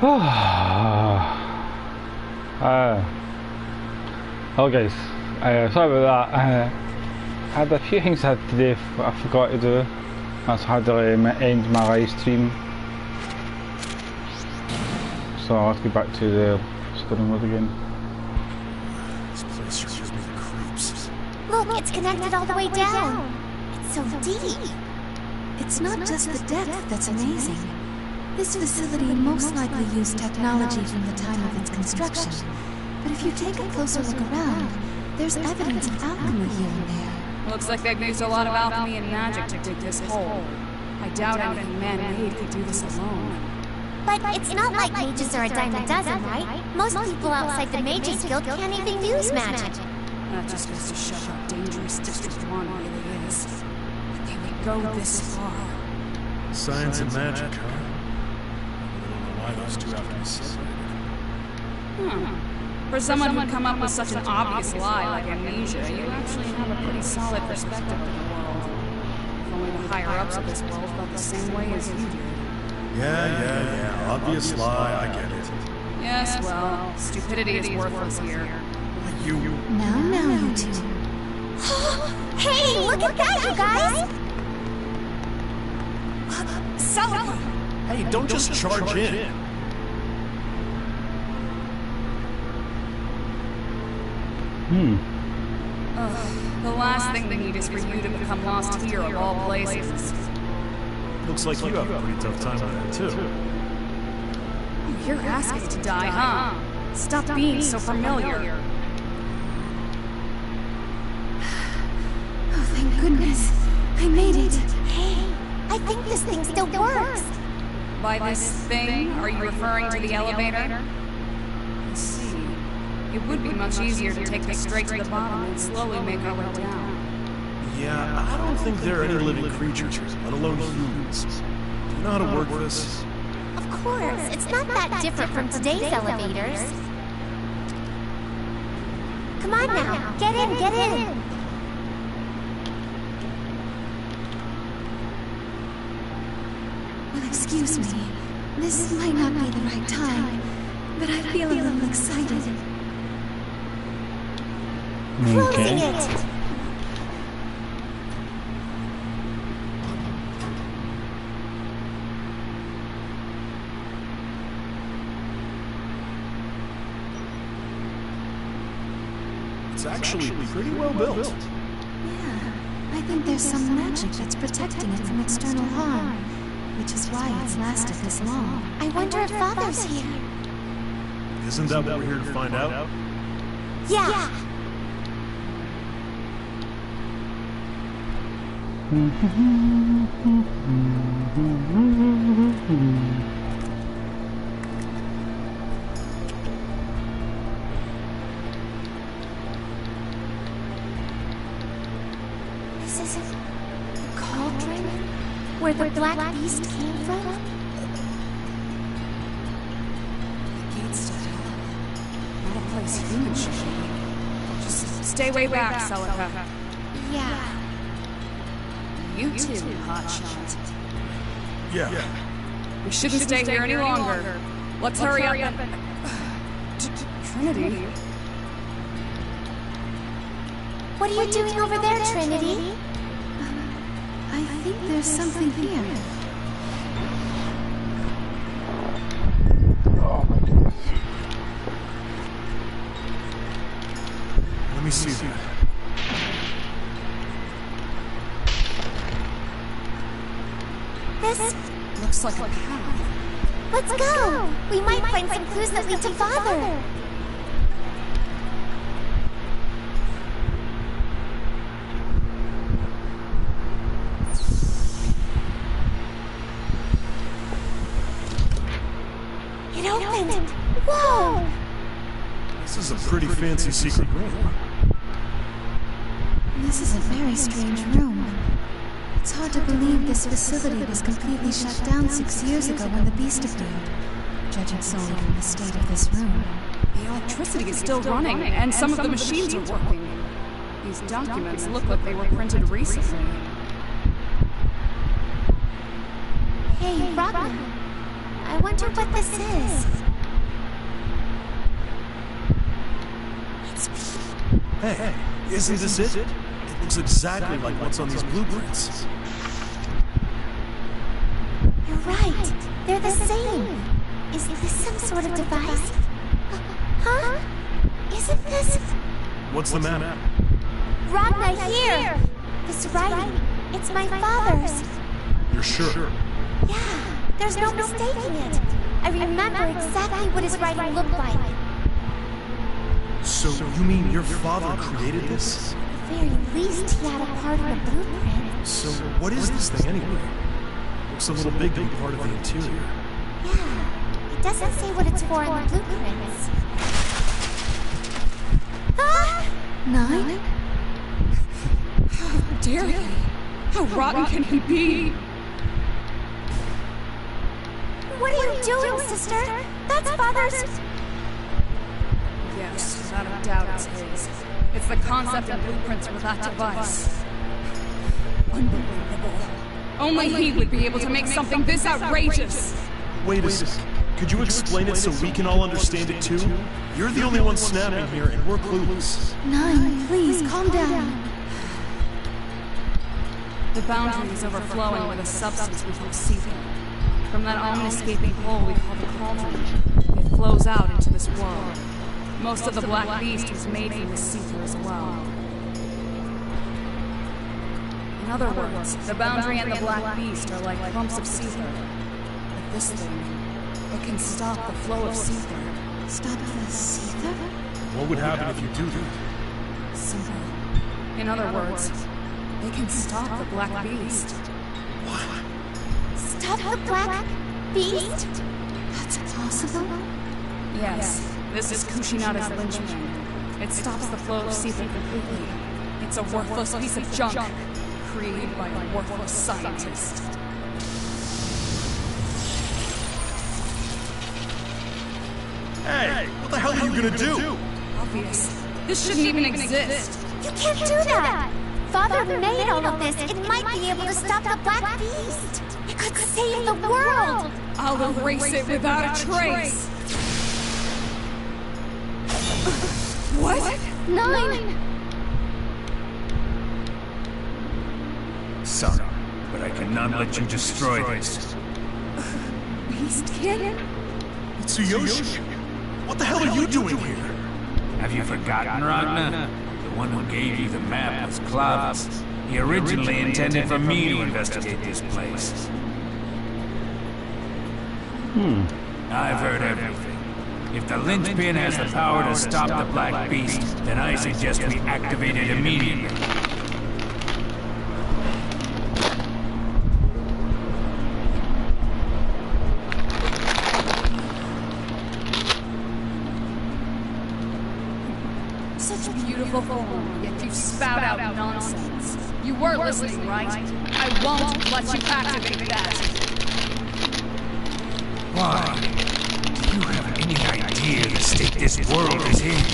Hello guys, sorry about that. I had a few things I had to do I forgot to do. That's had to end my live stream. So I'll have to get back to the study mode again. This place sure gives me the creeps. Look, it's connected all the way down. It's so deep. It's not just the depth that's amazing. This facility most likely used technology from the time of its construction. But if you take a closer look around, there's evidence of alchemy here and there. Looks like they've used a lot of alchemy and magic to dig this hole. I doubt anything man-made could do this alone. But it's not like mages are a dime a dozen, right? Most people outside the Mages Guild can't even use magic. That just goes to show how dangerous District 1 really is. That they would go this far. Science and magic, huh? I don't know why those two have to be separated. For someone who'd come up with such an obvious lie like amnesia, you actually have a pretty solid perspective of the world. If only the higher-ups of this world felt the same way as you do. Yeah. Obvious lie, I get it. Yes, well, stupidity is worthless here. You... Now, you two. Hey, look at that, you guys! Celica! Hey, don't just charge in. The last thing we need is for you to become lost here of all places. Looks like you have a pretty tough time with that, too. Oh, you're asking to die, huh? Stop being so familiar. Oh, thank goodness. I made it. Hey, I think this thing still works. By this thing, are you referring to the elevator? I see. It would be much easier to take this straight to the bottom and slowly make our way down. Yeah, I don't think there are any living creatures, let alone humans. Do you know how to work this? Of course, it's not that different from today's elevators. Come on now, get in, get in! Well, excuse me. This might not be the right time, but I feel a little excited. Closing it! It's actually pretty well built. Yeah, I think there's some magic that's protecting it from external harm, which is why it's lasted this long. I wonder if Father's here. Isn't that what we're here to find out? Yeah. This is the cauldron where the black beast came from? The gates to hell. Not a place humans should be. Just stay way back, Celica. Yeah. You too, hotshot. Yeah. We shouldn't stay here any longer. Let's hurry up and... Trinity? What are you doing over there, Trinity? I think there's something here. Oh my goodness. Let me see that. This... Looks like a path. Let's go! We might find some clues that lead to Father. It opened! Whoa! This is a pretty fancy secret room. This is a very strange room. It's hard to believe this facility was completely shut down 6 years ago when the beast appeared, judging solely from the state of this room. The electricity is still running, and some of the machines are working. These documents look like they were printed recently. Hey, Rodman. I wonder what this is. Hey, isn't this it? It looks exactly like what's on these blueprints. You're right. They're the same. Is this some sort of device? Huh? Isn't this... What's the matter? Ragna here! This writing. It's my father's. You're sure? Yeah, there's no mistaking it. I remember exactly what his writing looked like. So, you mean your father created this? At the very least, he had a part in the blueprint. So, what is this thing anyway? Looks a little big to be part of the interior. Yeah, it doesn't say what it's for in the blueprints. Ah! 9? How dare he? How rotten can he be? What are you doing, sister? That's Father's... Yes, without a doubt it's his. It's the concept and blueprints for that device. Unbelievable. Only he would be able to make something this outrageous. Wait a sec. Could you explain it so we can all understand it too? You're the only one snapping here and we're clueless. 9, please, calm down. The boundary is overflowing with a substance we call seething. From that ominous gaping hole we call the cauldron, it flows out into this world. Most of the Black Beast was made from this seether as well. In other words, the boundary and the Black Beast are like clumps of seether. But this thing, it can stop the flow of seether. Stop the seether? What would happen if you do that? Simple. In other words, they can stop the Black Beast. Stop the Black Beast? That's possible? Yes, this is Kushinada's linchpin. It stops the flow of seether completely. It's a worthless piece of junk, created by a worthless scientist. Hey, what the hell are you gonna do? Obvious. This shouldn't even exist. You can't do that! Father made all of this. It might be able to stop the Black Beast. It could save the world! I'll erase it without a trace. What? 9! Sorry, but I cannot let you destroy this. Beast Kid? Tsuyoshi, what the hell are you doing here? Have you forgotten, Ragna? The one who gave you the map was Clavus. He originally intended for me to investigate this place. I've heard everything. If the linchpin has the power to stop the Black Beast, then I suggest we activate it immediately. Such beautiful form, yet you spout out nonsense. You were listening, right? I won't let you activate that. Why? Do you have any idea the state this world is in?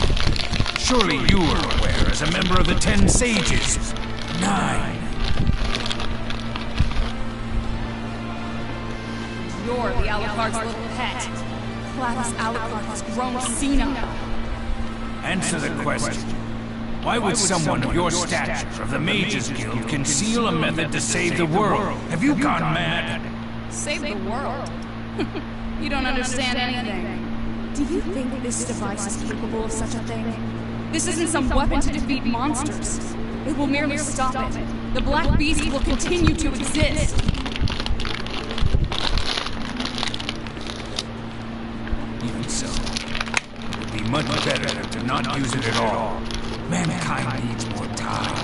Surely you are aware as a member of the 10 Sages. 9. You're the Alucard's little pet. Clavus Alucard has grown senile. Answer the question. Why would someone of your stature, of the Mages Guild, conceal a method to save the world? Have you gone mad? Save the world? You don't understand anything. Do you think this device is capable of such a thing? This isn't some weapon to defeat monsters. It will merely stop it. The Black Beast will continue to exist. Even so, it would be much better to not use it at all. Mankind needs more time.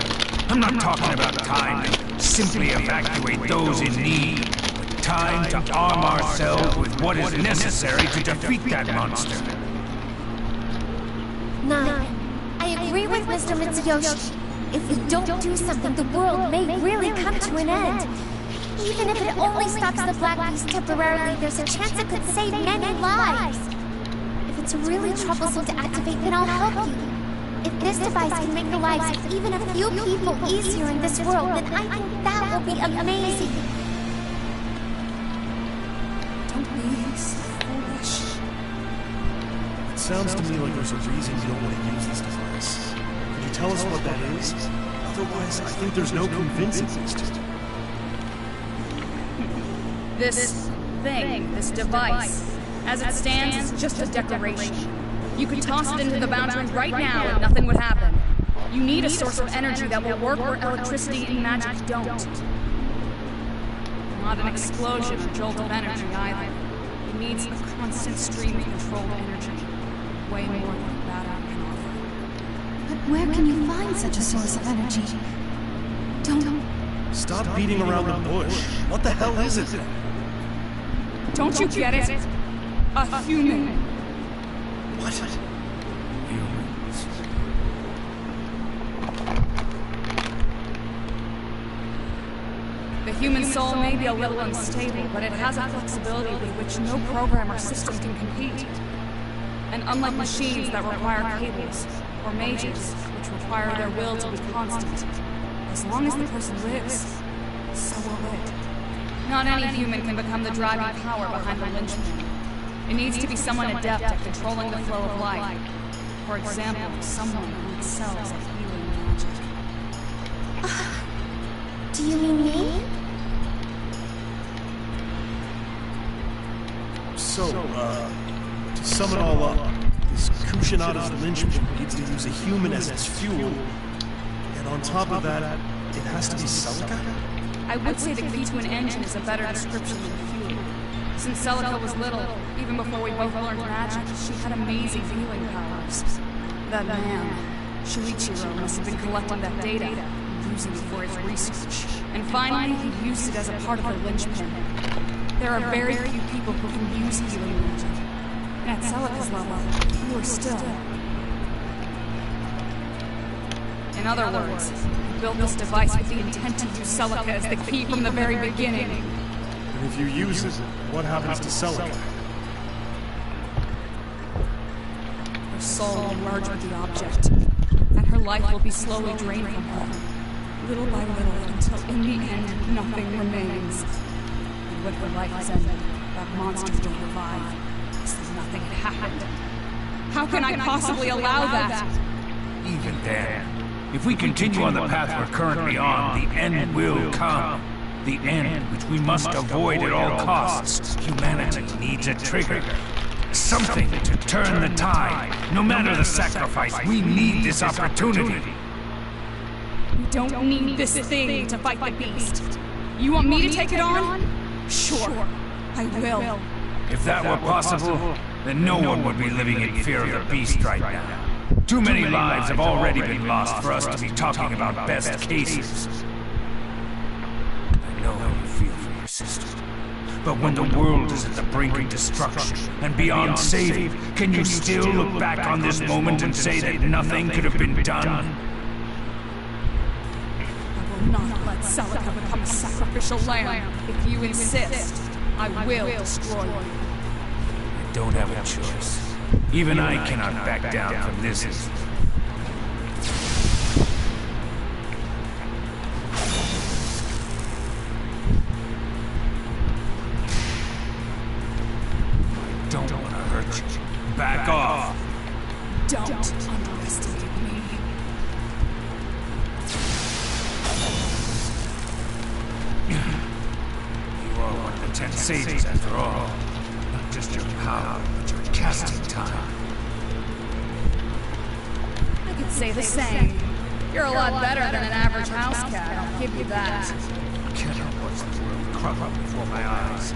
I'm not talking about time to simply evacuate those in need, but time to arm ourselves with what is necessary to defeat that monster. 9. I agree with Mr. Mitsuyoshi. If we don't do something, the world may really come to an end. Even if it only stops the Black Beast temporarily, there's a chance it could save many lives. If it's really troublesome to activate, then I'll help you. If this device can make the lives of even a few people easier in this world, then I think that will be amazing. Don't be be so foolish? It sounds to me like there's a reason you don't want to use this device. Could you tell us what that is? Otherwise, I think there's no convincing this to. This thing, this device, as it stands, is just a decoration. You could toss it into the boundary right now and nothing would happen. You need a source of energy that will work where electricity and magic don't. Not an explosion or jolt of energy either. It needs a constant stream of controlled energy. Way more than a battery can offer. But where can you find such a source of energy? Don't... Stop beating around the bush. What the hell is it? Don't you get it? A human. What? Humans. The human soul may be a little unstable, but it has a flexibility with which no program or system can compete. And unlike machines that require cables, or mages, which require their will to be constant, as long as the person lives, so will it. Not any human can become the driving power behind the linchpin. It needs to be someone adept at controlling the flow of life. For example, someone who excels at healing magic. Do you mean me? So, to sum it all up, this Kushinada's linchpin needs to use a human as its fuel, and on top of that, it has to be Celica? I would say the key to an engine is a better description than fuel. Since Celica was little, even before we both learned magic, she had amazing healing powers. That man, Shuichiro, must have been collecting that data and using it for his research. And finally, he used it as a part of the linchpin. There are very few people who can use healing magic. And at Celica's level, you are still. In other words, he built this device with the intent to use Celica as the key from the very beginning. And if you use it, what happens to Celica? Her soul will merge with the object, and her life will be slowly drained from her, little by little, until in the end, nothing remains. And when her life is ended, that monster will revive, as though nothing had happened. How can I possibly allow that? Even then, if we continue on the path we're currently on, the end will come. The end which we must avoid at all costs. Humanity needs a trigger. Something to turn the tide. No matter the sacrifice, we need this opportunity. We don't need this thing to fight the beast. You want me to take it on? Sure, I will. If that were possible, then no one would be living in fear of the beast right now. Too many lives have already been lost for us to be talking about best cases. I know how you feel for your sister. But when the world is at the brink of destruction and beyond saving, can you still look back on this moment and say that nothing could have been done? I will not let Celica become a sacrificial lamb. If you insist, I will destroy you. I don't have a choice. Even I cannot back down from this. I don't want to hurt you. Back off! Don't underestimate me. You are one of the 10 sages after all. Not just your power, but your casting time. I could say the same. You're a lot better than an average house cat, I'll give you that. I cannot watch the world crumble before my eyes.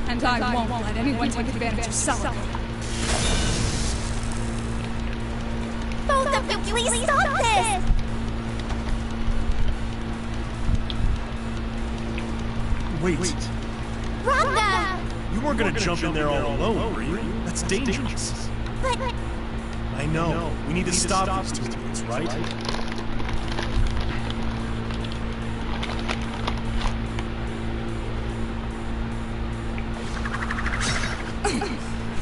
And I won't let anyone take advantage of Celica. Both of you, please stop this! Wait, Rhonda! you weren't gonna jump in there all alone, were you? That's dangerous. But... I know. We need to stop these two idiots, right?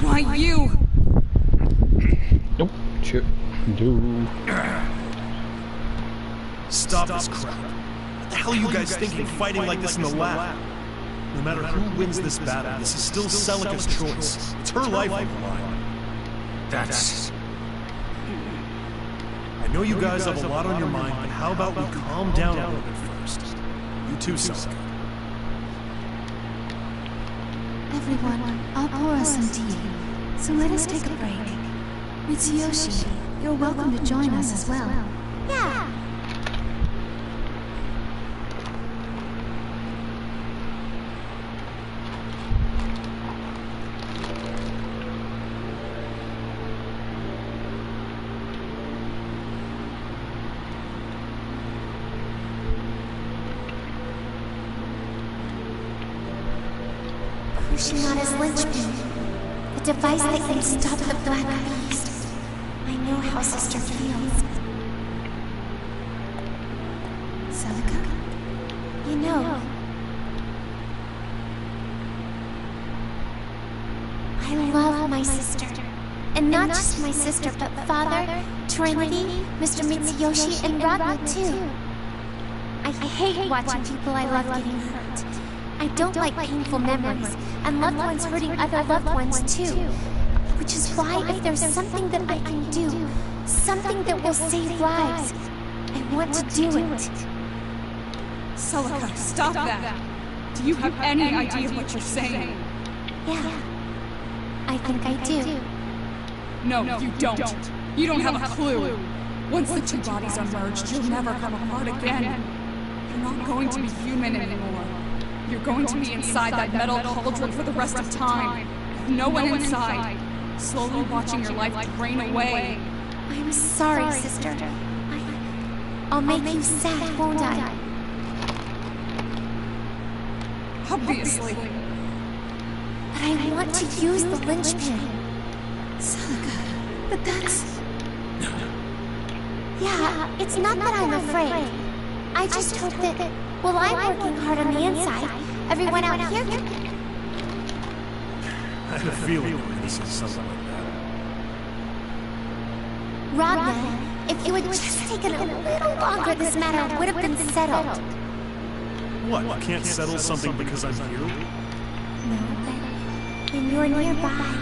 Why you? Nope. Shoot. Do. Stop this crap. What the hell are you guys thinking fighting like this in the lab? No matter who wins this battle, this is still Celica's choice. It's her life on the line. That's... I know you guys have a lot on your mind, but how about we calm down a little bit first? You too, Celica. Everyone, I'll pour us some tea. So let us take a break. Mitsuyoshi, you're welcome to join us as well. Yeah. Kushina's linchpin. The device that can stop the Black Beast. I know how Sister feels. Celica? You know, I love my sister. And not just my sister, but Father, Trinity, Mr. Mitsuyoshi, and Rodney too. I hate watching people I love getting hurt. I don't like painful memories, and loved ones hurting other loved ones too. Which is why if there's something that I can do, something that will save lives, I want to do it. Celica, stop that! Do you have any idea what you're saying? Yeah, I think I do. No, you don't. You don't have a clue. Once the two bodies are merged, you'll never come apart again. You're not going to be human anymore. You're going to be inside that metal cauldron for the rest of time. With no one inside. Slowly watching your life drain away. I'm sorry, sister. I'll make you sad, won't I? Obviously. But I want to use the linchpin. Celica, but that's... Yeah, it's not that I'm afraid. I just hope that, while I'm working hard on the inside, everyone out here can... I have a feeling this is something like that. Rodney, if you had just taken a little longer, this matter would have been settled. What, you can't settle something because I'm here? No, but when you're nearby,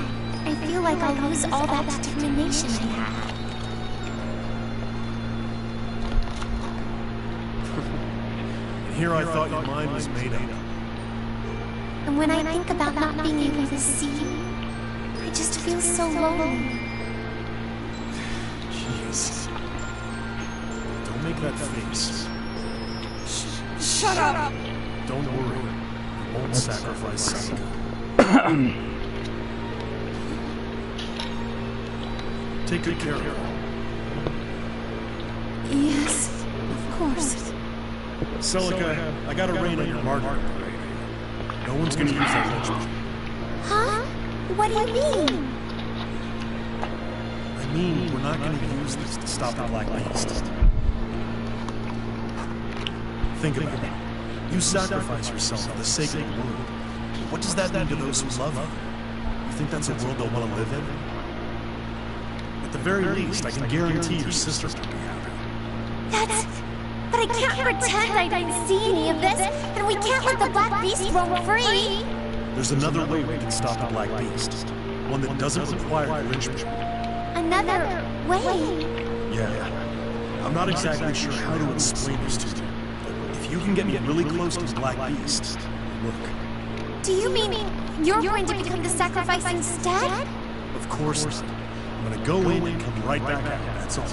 I feel like I'll lose all that determination I have. And here I thought your mind was made up. And when I think about not being able to see you, I just feel so lonely. Jeez. Don't make that face. Shut up! Don't worry. I won't sacrifice Celica. Take good care of her. Yes, of course. Celica, I got a rain on your martyr parade. No one's gonna use that linchpin. Huh? What do you mean? I mean, we're not gonna use this to stop the Black Beast. Think about it. You sacrifice yourself for the sake of the world. What does that mean to those who love you? You think that's a world they'll want to live in? At the very least, I can guarantee your sister will be happy. But I can't pretend I didn't see any of this, and we can't let the Black Beast roam free! There's another way we can stop the Black Beast. One that doesn't require a linchpin. Another way? Yeah. I'm not exactly sure how to explain this to you. But if you can get me really close to the Black Beast, look. Do you mean you're going to become the sacrifice instead? Of course not. I'm gonna go in and come right back out, that's all.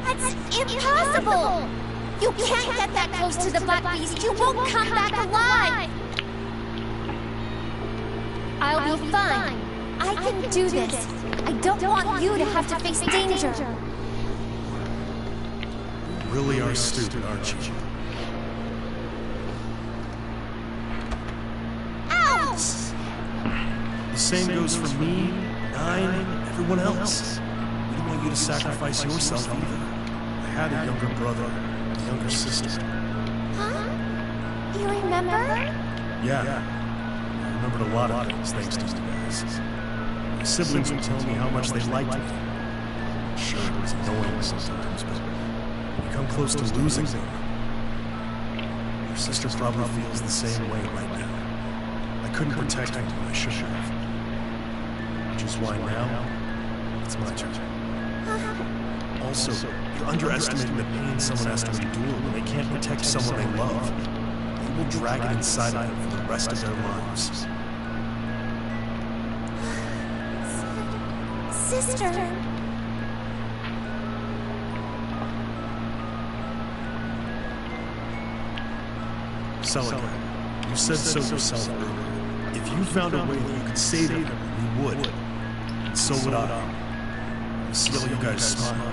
That's impossible! You can't get that close to the Black Beast. You won't come back alive! I'll be fine. I can do this. I don't want you to have to face danger. You really are stupid, aren't you? Ouch! The same goes for me, Nine, and everyone else. We don't want you to sacrifice yourself either. I had a younger brother, a younger sister. Huh? You remember? Yeah. I remembered a lot of things thanks to you guys. My siblings would tell me how much they liked me. Sure, it was annoying sometimes, but when you come close to losing them, you're sister probably feels the same way right now. I couldn't protect her when I should have. Which is why now, it's my turn. Also, you're underestimating the pain someone has to endure when they can't protect someone they love. They will drag it inside of them for the rest of their lives. Sister! Celica, you said so yourself earlier. If you found a way that you could save him, you would. And so would I. I see all you guys smile.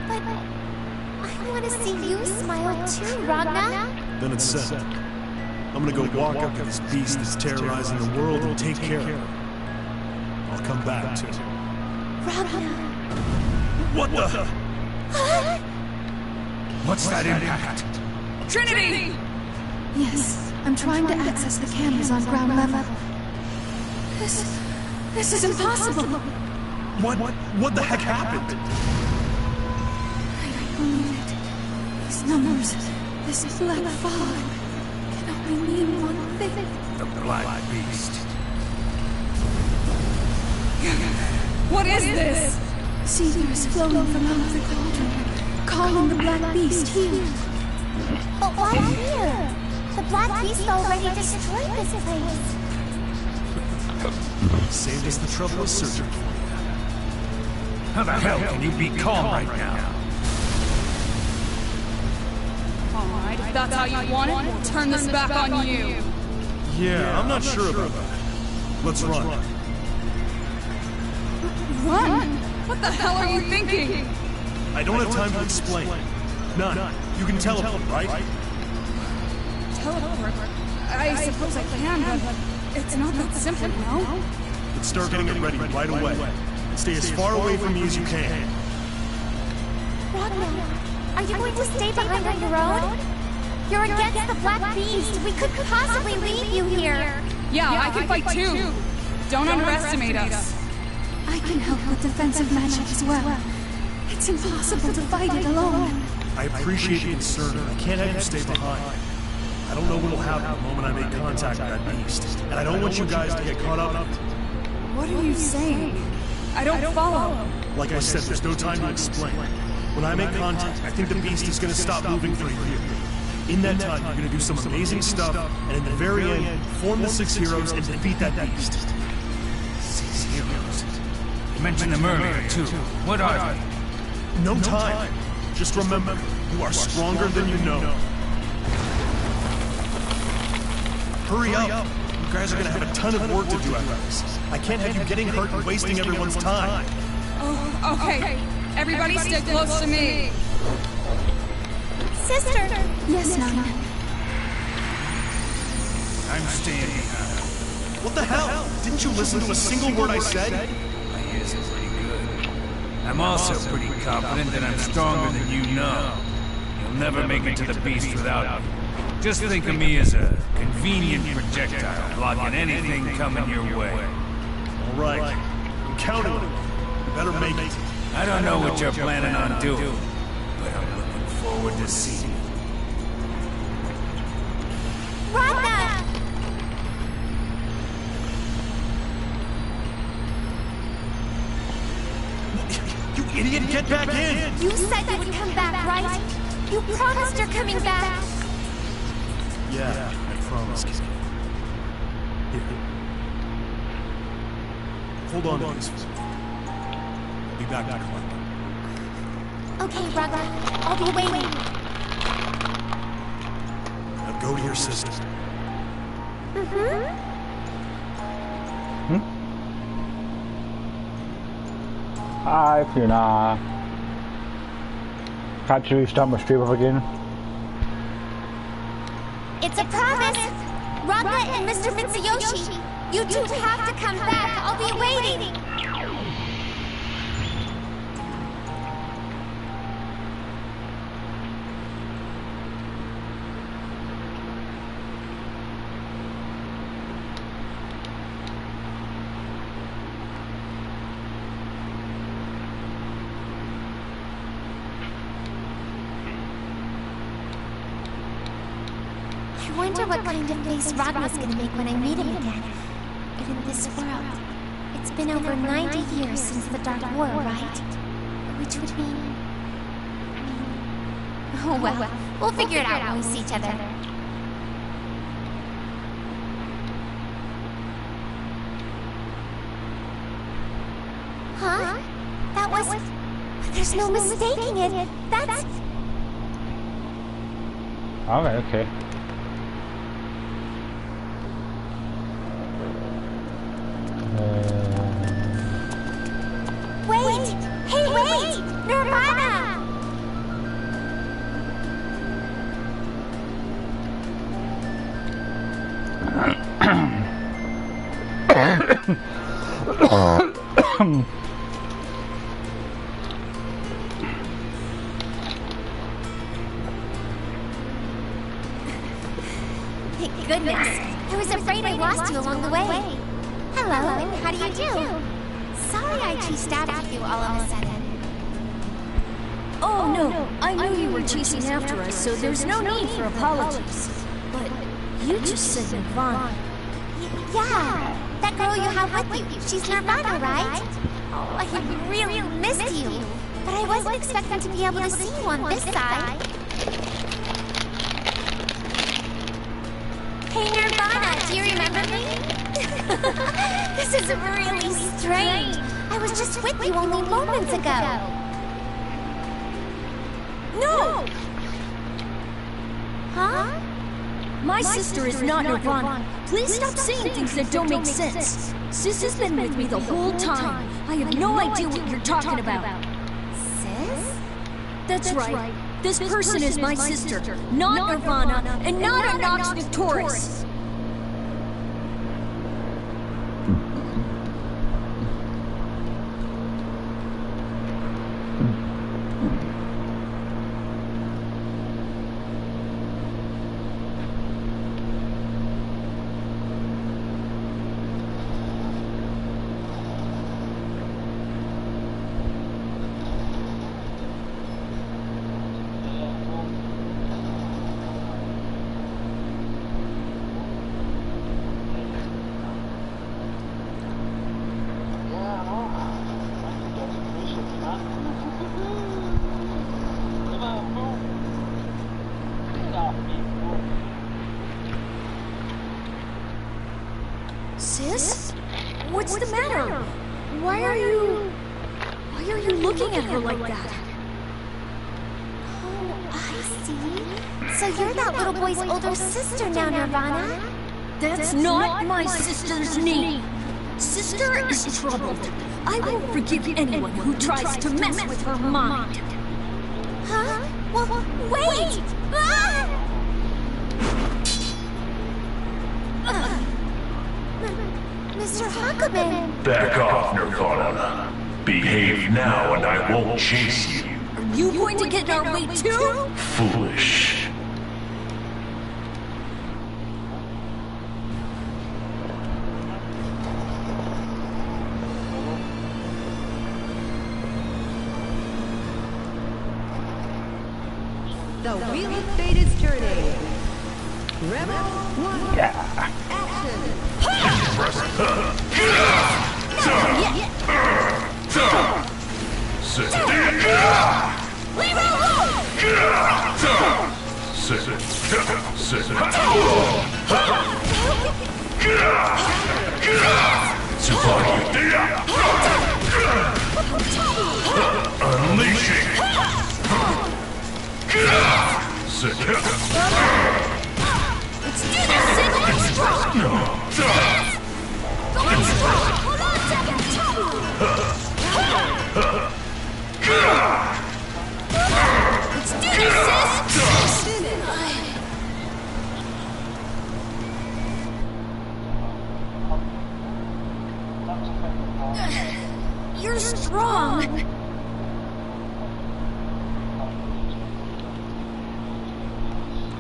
But I want to see you smile too, Ragna. Then it's set. I'm gonna go walk up to this beast that's terrorizing the world and take care of her. I'll come back too. Ragna. What the? What's that impact? Trinity! Yes, I'm trying to access the cameras on ground level. This is impossible. What the heck happened? I don't believe it. These numbers, this black fog, can only mean one thing. The Black Beast. What is this? Cedar is flowing from out of the cauldron, calling the Black Beast here. But why here? The Black Beast already destroyed this place. Saved us the trouble of searching for you. How the hell can you be calm right now? Alright, if that's how you want it, we'll turn this back on you. Yeah, I'm not sure about that. Let's run. Run? What the hell are you thinking? I don't have time to explain. None. You can teleport, right? Teleport? I suppose I can, but it's not that simple, no? Let's start getting it ready right away. Stay as far away from me as you can. Ragna, are you going to stay behind on your own? You're against the Black Beast. We couldn't possibly leave you here. Yeah, I can fight too. Don't underestimate us. I can help with defensive magic as well. It's impossible to fight it alone. I appreciate your concern, but I can't have you stay behind. I don't know what'll happen the moment I make contact with that beast, and I don't want you guys to get caught up in it. What are you saying? I don't follow. Like I said, there's no time to explain. When I make contact, I think the beast is gonna stop moving for a year. In that time, you're gonna do some amazing stuff, and in the very end, form the 6 heroes and defeat that beast. 6 heroes. You mentioned them earlier, too. What are they? No time. Just remember, you are stronger than you know. Hurry up. You guys are gonna have a ton of work to do after this. I can't have you getting hurt and wasting everyone's time. Oh, okay. Everybody stay close to me. Sister! Yes, Nana. I'm staying behind. What the hell? Didn't you listen to a single word I said? My ears are pretty good. I'm also pretty confident that I'm stronger than you know. You'll never make it to the beast without me. Just think of me as a convenient projectile blocking anything coming your way. All right. I'm counting on it. You better make it. I don't know what you're planning on doing, but I'm looking forward to seeing it. Ragna! You idiot, get back in! You said you would come back, right? You promised you're coming back. Yeah, I promised. Here. Hold on to these. I'll be back to collect them. Okay, Ragna. I'll be waiting. Now go to your sister. Hi, Fiona. Can't you start my stream up again? It's a promise. Ragna and Mr. Mitsuyoshi, you two have to come back. I'll be waiting. wonder what kind of face Ragna's gonna make when I meet him again. But in this world, it's been over 90 years since the Dark War, right? Which would mean... Oh well, we'll figure it out when we see each other. Huh? That was... There's no mistaking it. That's... Alright, okay. Wait! Hey, wait! Nirvana! Thank goodness. I was afraid I lost you along the way. Hello, how do you do? Sorry I chased after you all of a sudden. Oh no, I knew you were chasing after us, so there's no need for apologies. But you just said Nirvana. Yeah, that girl you have with you. She's Nirvana, right? Oh, I really missed you. But I wasn't expecting to be able to see you on this side. Hey Nirvana, do you remember me? This is really strange. I was just with you only moments ago. No! Huh? My sister is not Nirvana. Please stop saying things that don't make sense. Sis has been with me the whole time. I have no idea what you're talking about. Sis? That's right. This person is my sister, not Nirvana, and not a Nox Victoris. Sis? What's the matter? Why are you looking at her like that? Oh, I see. So you're that little boy's older sister now, Nirvana? That's not my sister's name. Sister is troubled. I won't forgive anyone who tries to mess with her mind. Huh? Well, wait! Ah! Mr. Huckleman! Back off, Nirvana. Behave now and I won't chase you. Are you going to get in our way too? Foolish. The wheel of fate is turning. Rebel 1. Yeah. Action. Sit. Unleashing. Sit. Let's do this, Sid! Going strong! Going strong! Hold on a second! Let's do this, sis! You're strong!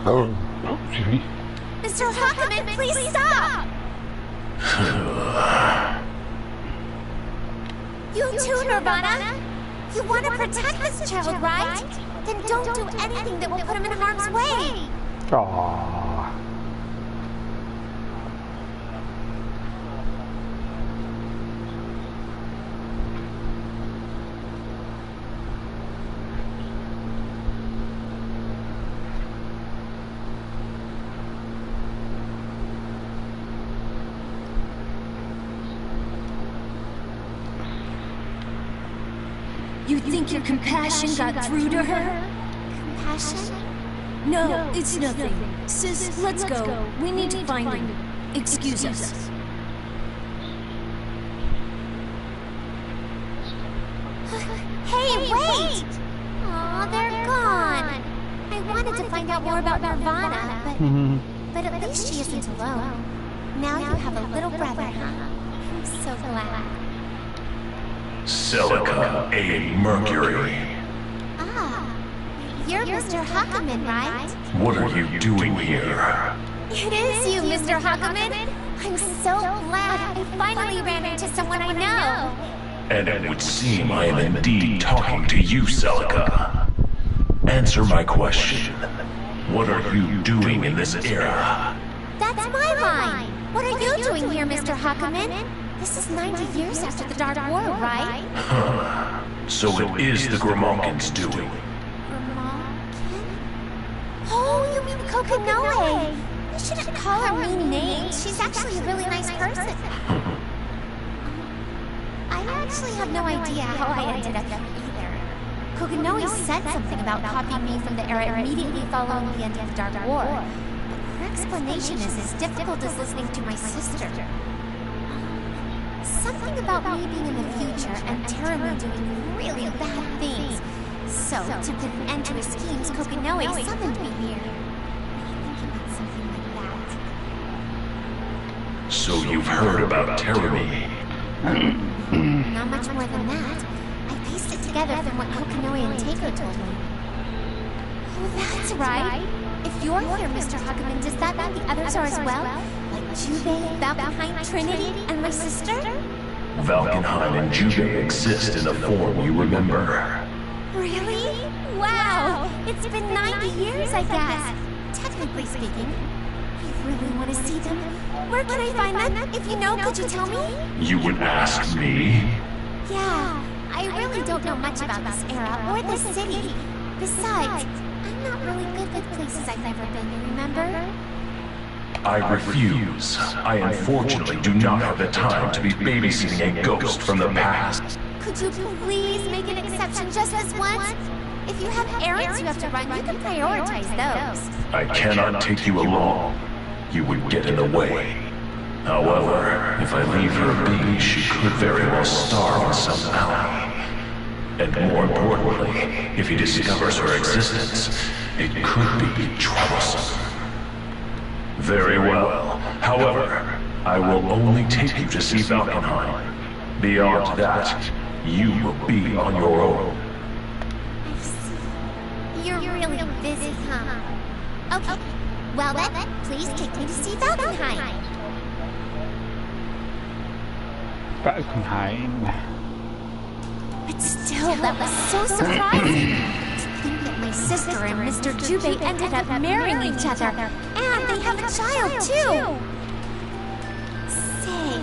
Oh, excuse me. Mr. Huckleman, please stop! You too, Nirvana? You want to protect this child, right? Then don't do anything that will put him in harm's way. Aww. You think your compassion got through to her? Compassion? No, it's nothing. Sis, let's go. We need to find him. Excuse us. Hey, wait! Aw, they're gone. I wanted to find out more about Nirvana, but at least she isn't alone. Now you have a little brother, huh? I'm so glad. Celica A. Mercury. Ah, you're Mr. Huckaman, right? What are you doing here? It is you, Mr. Huckaman. I'm so glad I finally ran into someone I know. And it would seem I am indeed talking to you, Celica. Answer my question. What are you doing in this era? That's my line. What are you doing here, Mr. Huckaman? This is 90 years after the Dark War, right? So it is the Grimalkin's doing. Grimalkin? Oh, you mean Kokinoe. You shouldn't call her mean names. She's actually a really nice person. I actually have no idea how I ended up here either. Kokinoe said something about copying me from the era immediately following the end of the Dark War. But her explanation is as difficult as listening to my sister. Something about me being in the future and terribly doing really bad things. So, to put an end to his schemes, Kokinoe summoned me here. I think about something like that. So you've heard about Terumi. Not much more than that. I pieced it together from what Kokinoe and Teiko told me. Oh, that's right. If you're here, Mr. Huckaman, does that mean the others are as well? Like Jubei, Valkenheim, Trinity, and my sister? Valkenheim and Jubei exist in the form you remember. Really? Wow! It's been 90 years, I guess. Technically speaking. I really want to see them. Where can I find them? If you know, could you tell me? You would ask me? Yeah, I really don't know much about this era or this city. Besides, I'm not really good with places I've never been, remember? I refuse. I unfortunately do not have the time to be babysitting a ghost from the past. Could you please make an exception just this once? If you have errands you have to run, you can prioritize those. I cannot take you along. You would get in the way. However, if I leave her be, she could very well starve in some alley. And more importantly, if he discovers her existence, it could be troublesome. Very well. However, I will only take you to see Valkenheim. Beyond that, you will be on your own. I see. You're really busy, huh? Okay. Well then, please take me to see Valkenheim. Valkenheim. But still, that was so surprising. To think that my sister and Mr. Jubei ended up marrying each other. And they have a child, too. Say,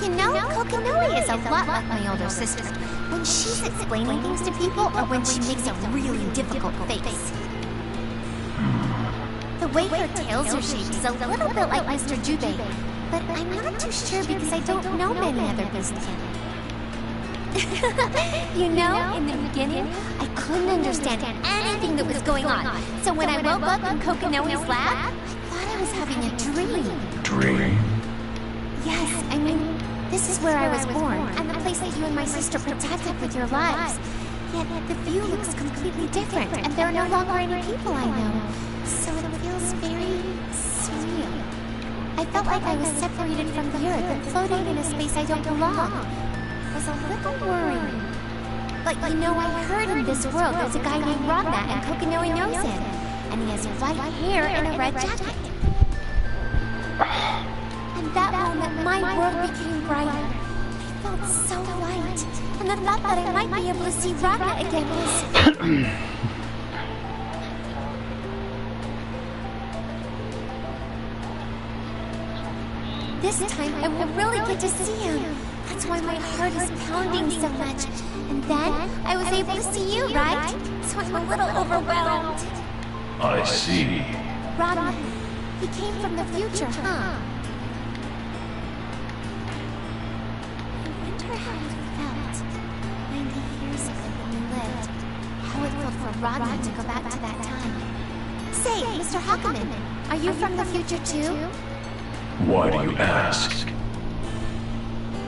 you know, Kokinoe is a lot like my older sister. When she's explaining things to people or when she makes a really difficult face. The way her tails are shaped is a little bit like Mr. Jubei, but I'm not too sure because I don't know many other businessmen. You know, in the beginning, I couldn't understand anything that was going on. So when I woke up in Kokinoe's lab, I thought I was having a dream. Dream? Yes, I mean, this is where I was born, and the place that you and my sister protected with your lives. Yet the view looks completely different, and there are no longer any people I know. So it feels very surreal. I felt like I was separated from the Earth and floating in a space I don't belong. It was a little worrying. But you know, I heard in this world there's a guy named Ragna, and Kokinoe knows him. And he has white hair and a red jacket. And that moment, my world became brighter. I felt so light. And the thought that I might be able to see Ragna again was... This time, I will really get to see him. That's why my heart is pounding so much. And then, I was able to see you, right? So I'm a little overwhelmed. I see. Ragna, he came from the future, huh? I wonder how it felt 90 years ago when we for Rodney to go back to that time. Say, Mr. Huckaman, are you from the future too? Why do you ask?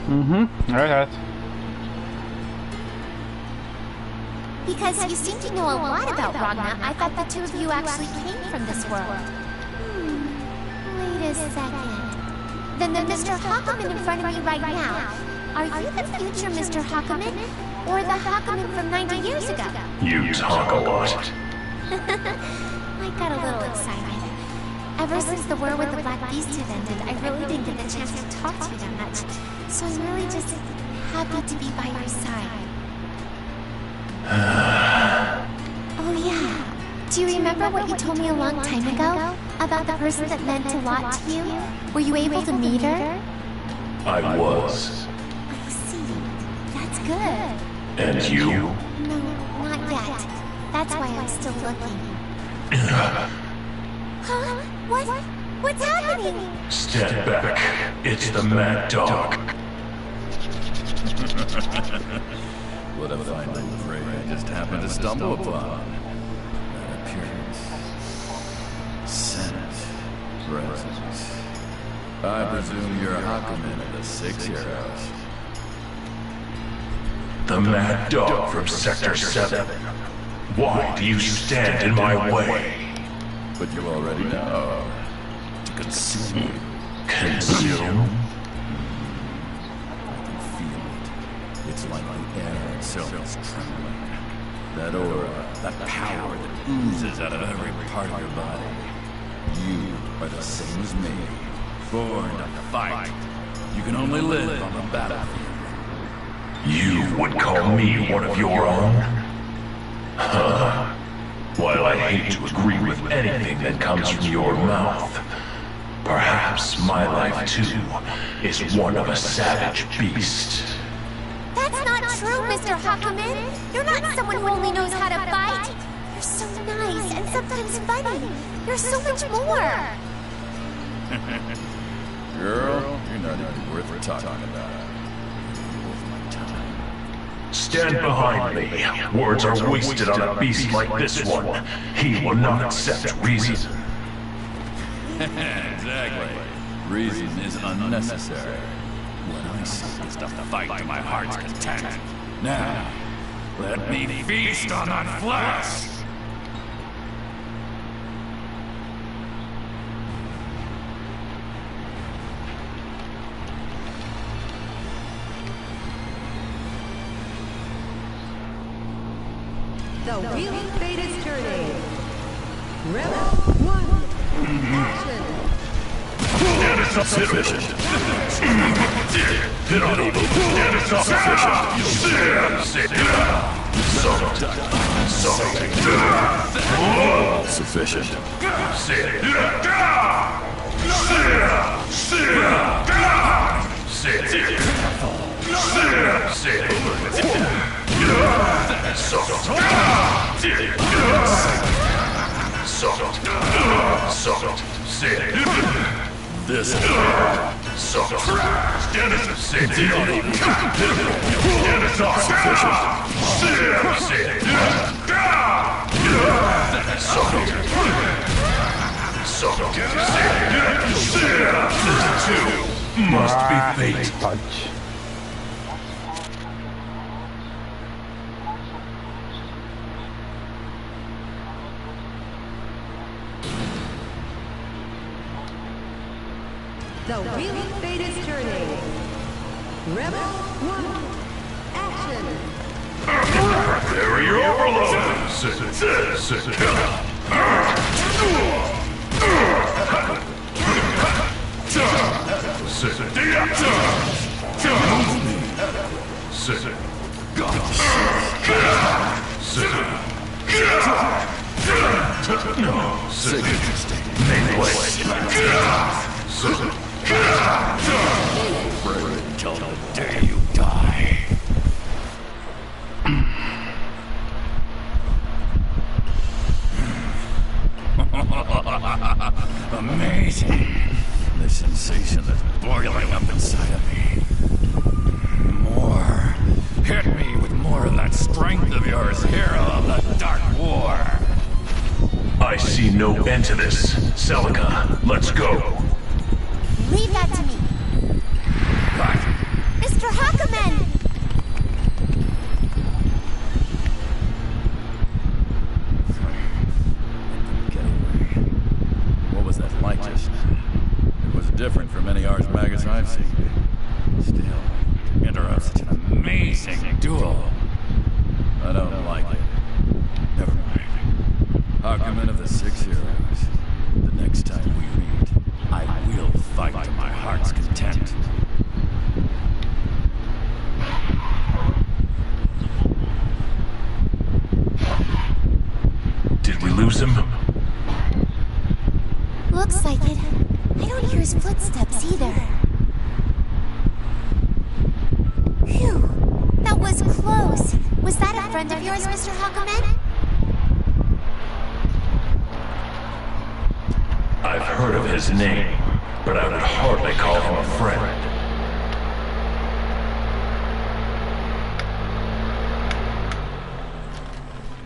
Alright. Because you seem to know a lot about Ragna, I thought the two of you actually came from this world. Wait a second. Then the Mr. Huckaman in front of me right now, are you the future Mr. Huckaman? Or the Huckaman from 90 years ago? You talk a lot. I got a little excited. Ever since the war with the Black Beast had ended, I really didn't get the chance to talk to you that much. So I'm really just happy to be by your side. Oh yeah. Do you remember what you told me a long time ago? About the person that meant a lot to you? Were you able to meet her? I was. I see. That's good. And you? No, not yet. That's why I'm still looking. Huh? What? What's happening? Stand back. It's the Mad Dog. What a fine little prey I just happened to stumble upon. That appearance, scent, presence. I presume you're Huckaman of the 6 Heroes. The Mad Dog from Sector 7. Why do you stand in my way? But you already know. To consume you. Consume? I can feel it. It's like the air itself is trembling. That aura, that power that oozes out of every part of your body. You are the same as me. Born to fight. You can only live on the battlefield. You would call me one of your own? Huh. While I hate to agree with anything that comes from your mouth, perhaps my life too is one of a savage beast. That's not true, Mr. Huckaman. You're not someone who only knows how to fight. You're so nice and sometimes funny. You're so much more. Girl, you're not even worth talking about. You're worth my time. Stand behind me. Words are wasted on a beast like this one. He will not accept reason. Exactly. Reason is unnecessary. What I seek is to fight to my heart's content. Now, let me feast on that flesh! The wheel of fate is turning. Rebel 1. Action. That is sufficient. Did not even. That is sufficient. Sufficient. This soft. Stand as a sit. Stand as a sufficient. Soft. This too must be fate. Punch. The wheel of fate is turning. Rebel 1. Action. Prepare your overload. Until the day you die. Amazing. The sensation that's boiling up inside of me. More Hit me with more of that strength of yours, hero of the Dark War. I see no end to this. Celica, let's go. Leave that to me. What? Mr. Hakaman! Get away. What was that light just? It was different from any Archmagus I've seen. Still, to interrupt such an amazing duel. I don't like it. Never mind. Hakaman of the Six Heroes. The next time we meet, I will fight to my heart's content. Did we lose him? Looks like it. I don't hear his footsteps either. Phew. That was close. Was that a friend of yours, Mr. Hakaman? I've heard of his name, but I would hardly call him a friend.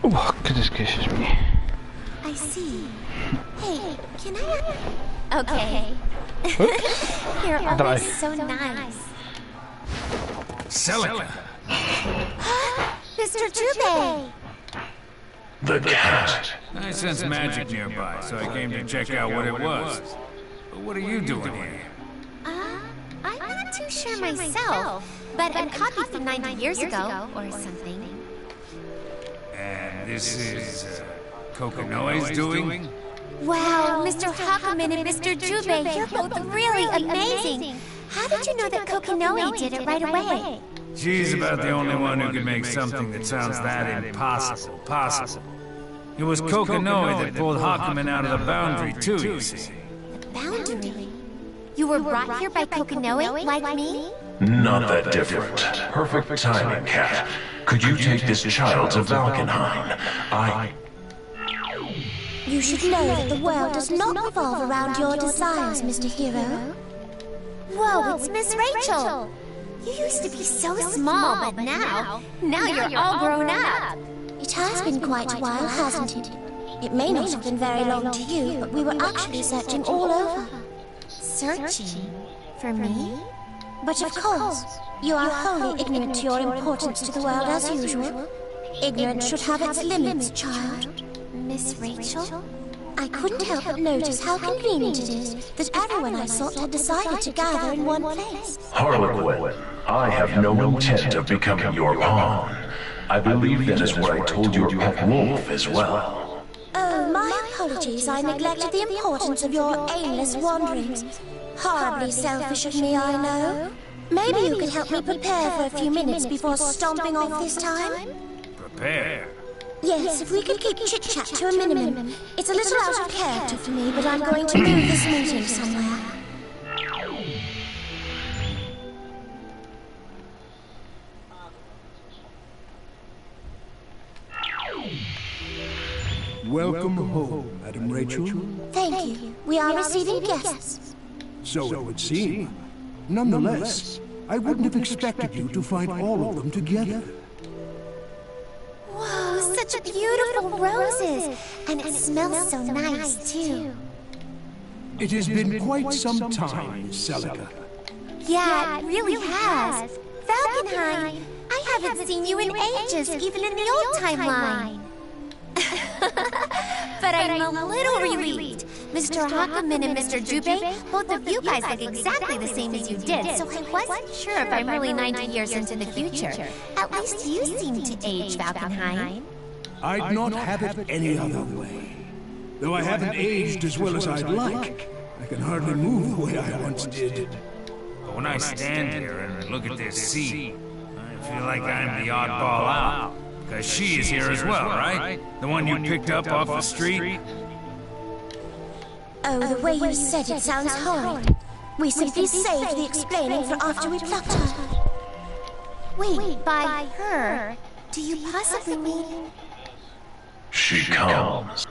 Oh, goodness gracious me. I see. Hey, can I... Okay. You're always so nice. Celica! Mr. Jubei! The cat. I sense magic nearby, so I came to check out what it was. But what are you doing here? I'm not too sure myself, but I'm copied from 90 years ago, or something. And this is, Kokonoe's doing? Wow, Mr. Hakaman and Mr. Jubei, you're both really amazing! How did you know that Kokonoe did it right away? She's about the only one who can make something that sounds that impossible possible. It was Kokonoe that pulled Hakaman out of the boundary, too, you see. The boundary? You were brought here by Kokonoe, like me? Not that different. Perfect timing, cat. Could you take this child to Valkenheim? You should know that the world does not revolve around your desires, Mr. Hero. Whoa, it's Miss Rachel! You used to be so small, but now you're all grown up. It has been quite a while, hasn't it? It may not have been very long to you, but we were actually searching all over. Searching? For me? But of course, you are wholly ignorant to your importance to the world as usual. Ignorance should have its limits, child. Miss Rachel? I couldn't help but notice how convenient it is that everyone I sought had decided to gather in one place. Harlequin, I have no intent of becoming your pawn. I believe that is what I told your pet wolf as well. Oh, my apologies. I neglected the importance of your aimless wanderings. Horribly selfish of me, I know. Maybe you could help me prepare for a few minutes before stomping off this time? Prepare? Yes, if we could keep chit-chat to a minimum. It's a little out of character for me, but I'm going to move this meeting somewhere. Welcome home, Madam Rachel. Thank you. We are receiving guests. So it would seem. Nonetheless, I wouldn't have expected you to find all of them together. Whoa, such beautiful roses! And it smells so nice, too. It has been quite some time, Celica. Yeah, it really has. Valkenheim, I haven't seen you in ages, even in the old timeline. But I'm a little relieved. Mr. Hakaman and Mr. Jubei, both of you guys look exactly the same as you did, so I wasn't sure if I'm really 90 years into the future. At least you seem to age, Valkenheim. I'd not have it any other way. Though I haven't aged as well as I'd like, I can hardly move the way I once did. But when I stand here and look at this scene, I feel like I'm the oddball out. Because she is here as well, right? The one you picked up off the street? Oh, the way you said it sounds horrid. We simply saved the explaining for after we plucked her. Wait, by her, do you possibly mean... She comes.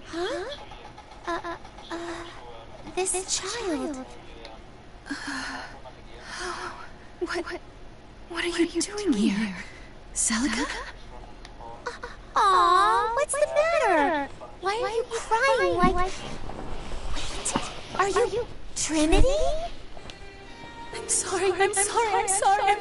Huh? This child... What are you doing here? Celica? Aw, what's the matter? Why are you crying like... Wait, are you Trinity? I'm sorry. Miss Celica,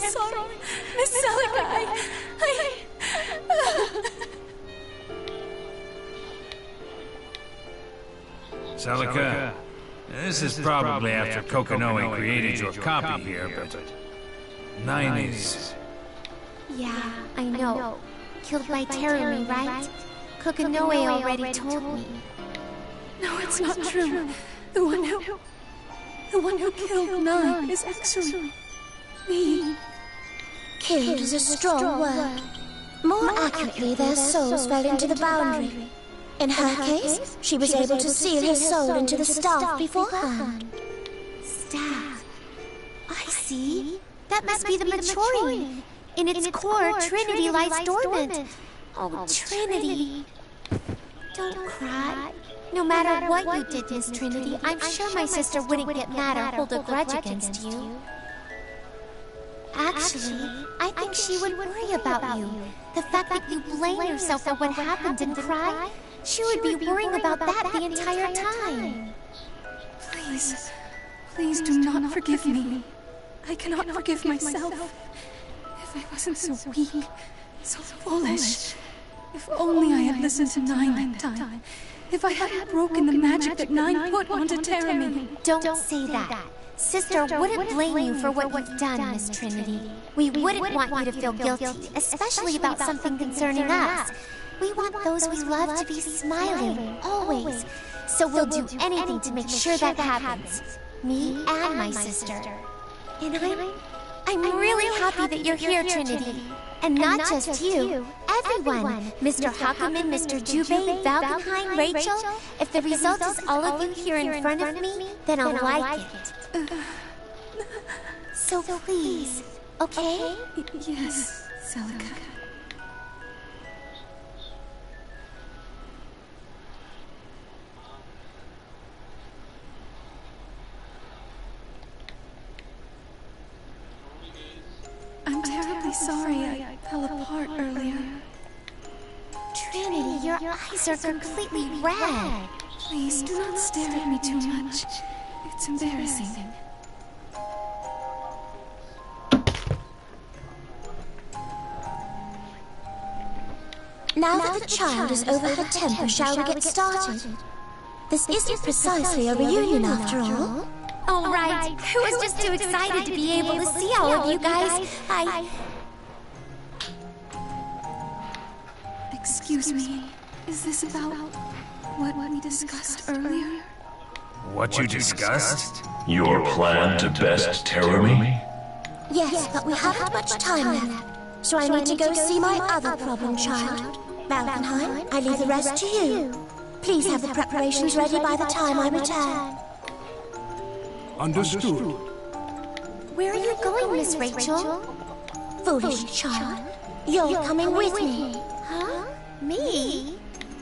Celica, this is probably after Kokonoe created your copy here, but... 9 is... Yeah, I know. Killed by Terumi, right? Kokonoe already told me. No, it's not true. The one who killed 9 is actually me. Killed is a strong word. More accurately, their souls fell into the boundary. In her case, she was able to seal her soul into the staff beforehand. Staff? I see. That must be the Machorin. In its core, Trinity lies dormant. Oh, Trinity. Don't cry. No matter what you did, Miss Trinity, I'm sure my sister wouldn't get mad or hold a grudge against you. Actually, I think she would worry about you. The fact that you blame yourself for what happened and cry, she would be worrying about that the entire time. Please do not forgive me. I cannot forgive myself. If I wasn't so weak, so foolish. If only I had listened to 9 that time. If I hadn't broken the magic that 9 put onto Terumi. Don't say that. Sister wouldn't blame you for what you've done, Miss Trinity. We wouldn't want you to feel guilty, especially about something concerning us. We want those we love to be smiling, always. So we'll do anything to make sure that happens. Me and my sister. And I'm really happy that you're here, Trinity. And not just you, everyone. Mr. Hakuman, Mr. Jubei, Valkenheim, Rachel. If the result is all of you here in front of me, then I'll like it. So please, okay? Yes, Celica. I'm terribly sorry I fell apart earlier. Trinity, your eyes are completely red. Please do not stare at me too much. It's embarrassing. Now that the child is over her temper, shall we get started? This isn't precisely a reunion after all. Oh, right. I was just too excited to be able to see all of you guys. Excuse me. Is this about what we discussed earlier? What you discussed? Your plan to best Terumi? Yes, but we haven't much time left. So I need to go see my other problem child. Valkenheim, I leave the rest to you. Please have the preparations ready by the time I return. Understood. Where are you going, Miss Rachel? Foolish child. You're coming with me. Huh? Me?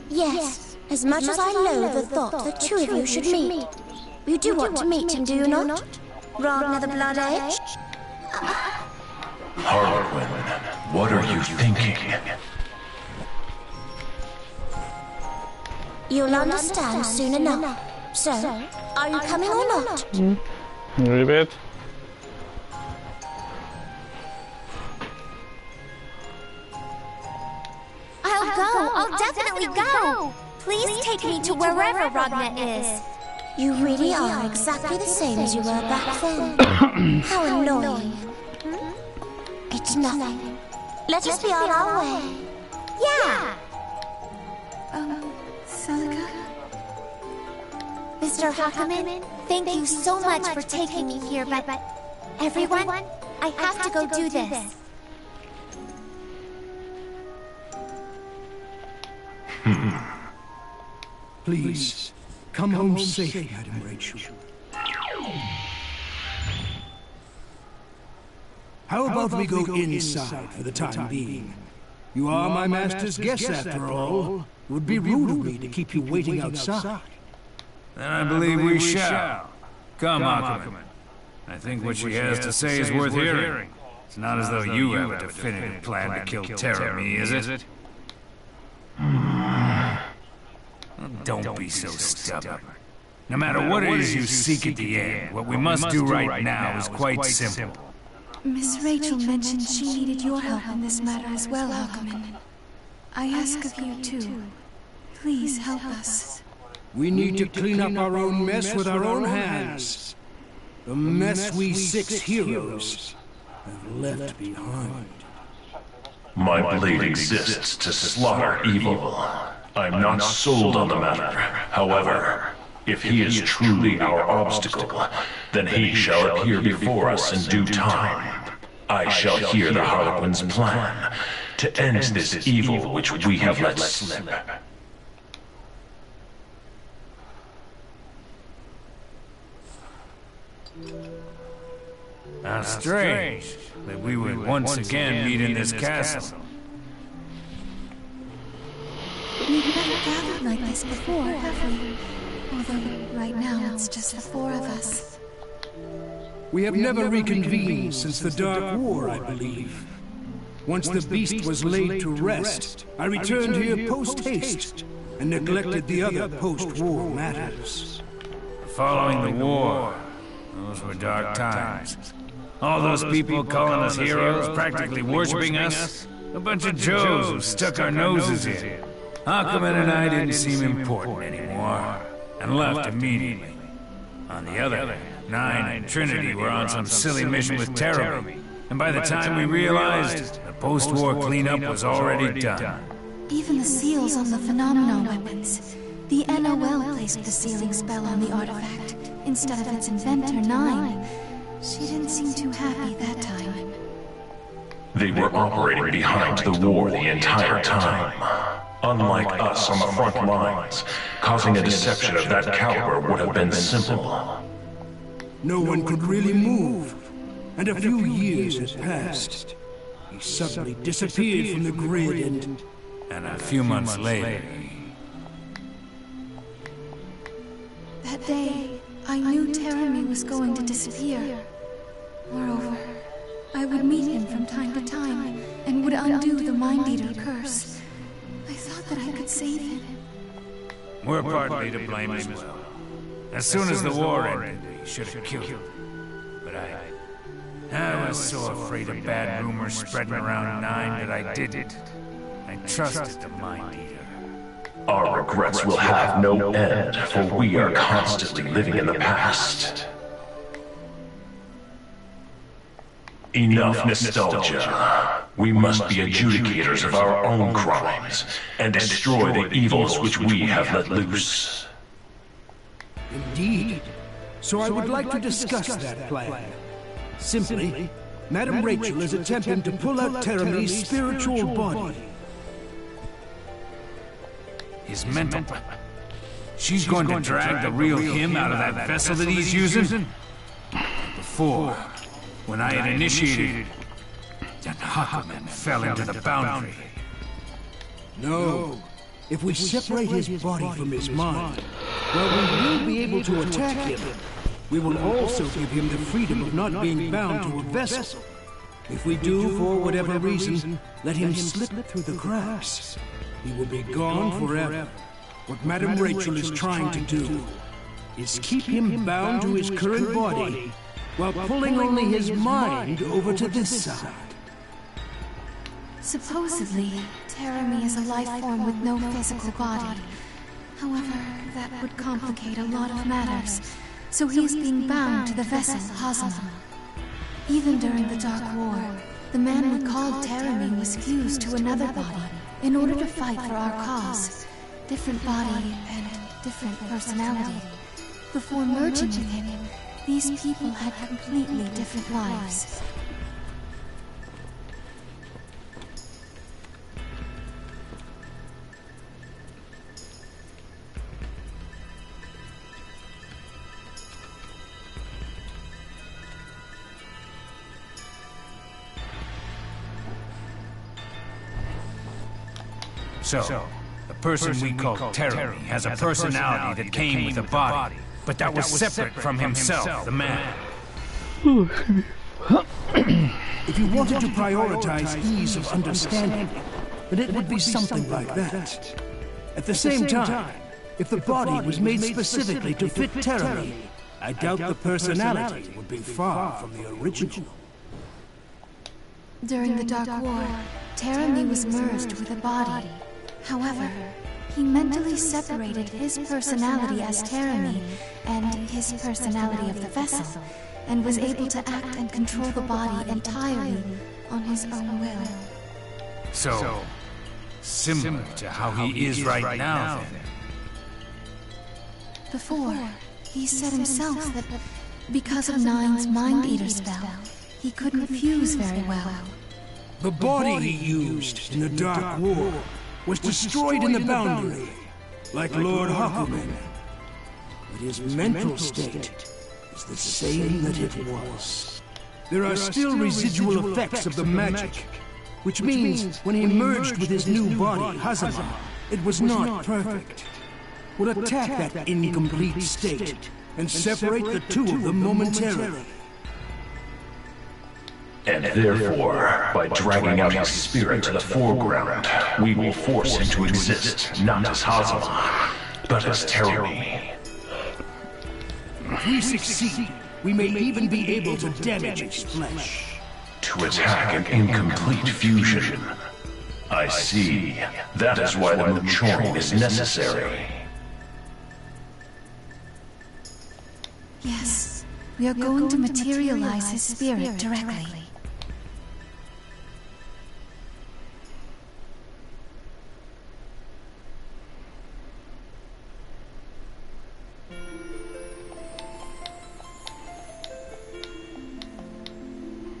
Yes, as much as I loathe the thought the two of you should meet. You do want to meet him, do you not? Ragnar the Blood-Edged? Harlequin, what are you thinking? You'll understand soon enough. So, are you coming or not? A little bit. I'll go. I'll definitely go. Please take me to wherever Ragnar is. You really are exactly the same as you were back then. How annoying. It's nothing. Let us be on our way. Yeah. Celica? Mr. Hakuman, thank you so much for taking me here, but everyone, I have to go do this. Please, come home safe, Madam Rachel. How about we go inside for the time being? You are my master's guest, after all. It would be rude of me to keep you waiting outside. Then I believe we shall. Come, Hakuman. I think what she has to say is worth hearing. It's not as though you have a definitive plan to kill Terra-me, is it? Don't be so stubborn. No matter what it is you seek at the end, what we must do right now is quite simple. Miss Rachel mentioned she needed your help in this matter as well, Hakumen. I ask of you too. Please help us. We need to clean up our own mess with our own hands. The mess we 6 heroes have left behind. My blade exists to slaughter evil. I'm not sold on the matter. However, if he is truly our obstacle, then he shall appear before us in due time. I shall hear the Harlequin's plan to end this evil which we have let slip. How strange that we would once again meet in this castle. We've never gathered like this before, have we? Although right now it's just the 4 of us. We have never reconvened since the Dark War, I believe. Once the beast was laid to rest, I returned here post-haste and neglected the other post-war matters. Following the war, those were dark times. All those people calling us heroes, practically worshipping us. A bunch of Joes who stuck our noses in. Hakumen and I didn't seem important anymore, and left immediately. On the other hand, Nine and Trinity were on some silly mission with Terra-me, and by the time we realized, the post-war cleanup was already done. Even the seals on the phenomenon weapons. The NOL placed the sealing spell on the artifact, instead of its inventor, Nine. She didn't seem too happy that time. They were operating behind the war the entire time. Unlike us on the front lines, causing a deception of that caliber would have been simple. No one could really move, and a few years had passed. He suddenly disappeared from the grid and a few months later... That day, I knew Terra-me was going to disappear. Moreover, I would meet him from time to time, and would undo the Mind Eater curse. I thought that I could save him. We're partly to blame as well. As soon as the war ended, we should have killed him. But I was so afraid of bad rumors spreading around Nine that I didn't. I trusted the Mind Eater. Our regrets will have no end, for we are constantly living in the past. Enough nostalgia. We must be adjudicators of our own crimes, and destroy the evils which we have let loose. Indeed. So I would like to discuss that plan. Simply, Madame Rachel is attempting to pull out Terra-me's spiritual body. His mental... She's going to drag the real him out of that vessel that he's using? Before, when I had initiated, then Hakumen fell into the boundary. No. If we separate his body from his mind, well, we will be able to attack him. We will also give him the freedom of not being bound to a vessel. If we do, for whatever reason, let him slip through the cracks, he will be gone forever. What Madame Rachel is trying to do is keep him bound to his current body while pulling only his mind over to this side. Supposedly, Terra-me is a life form with no physical body. However, that would complicate a lot of matters, so he is being bound to the vessel Phantasma. Even during the Dark War, the man we called Terra-me was fused to another body in order to fight for our cause. Different body and different personality. Before merging with him, these people had completely different lives. So, the person we call Terra-me has a personality that came with a body, but that was separate from himself, the man. If you wanted to prioritize ease of understanding, then it would be something like that. At the same time, if the body was made specifically to fit Terramine, I doubt the personality would be far from the original. During the Dark War, Terramine was merged with a body. However, he mentally separated his personality as Terramine and his personality of the vessel, and was able to act and control the body entirely on his own will. So, similar to how he is right now, then. Before, he said himself that because of Nine's Mind Eater spell, he couldn't fuse very well. The body he used in the Dark War was destroyed in the Boundary, like Lord Hakumen. But his mental state is the same that it was. There are still residual effects of the magic, which means when he merged with his new body, Hazama, it was not perfect. Would attack that incomplete state and separate the two of them momentarily. And therefore, by dragging out his spirit to the foreground, we will force him to exist, not as Hazama, but as Terramine. If we succeed, we may even be able to damage his flesh. To attack an incomplete fusion. I see. That is why the Muchoin is necessary. Yes, we are going to materialize his spirit directly.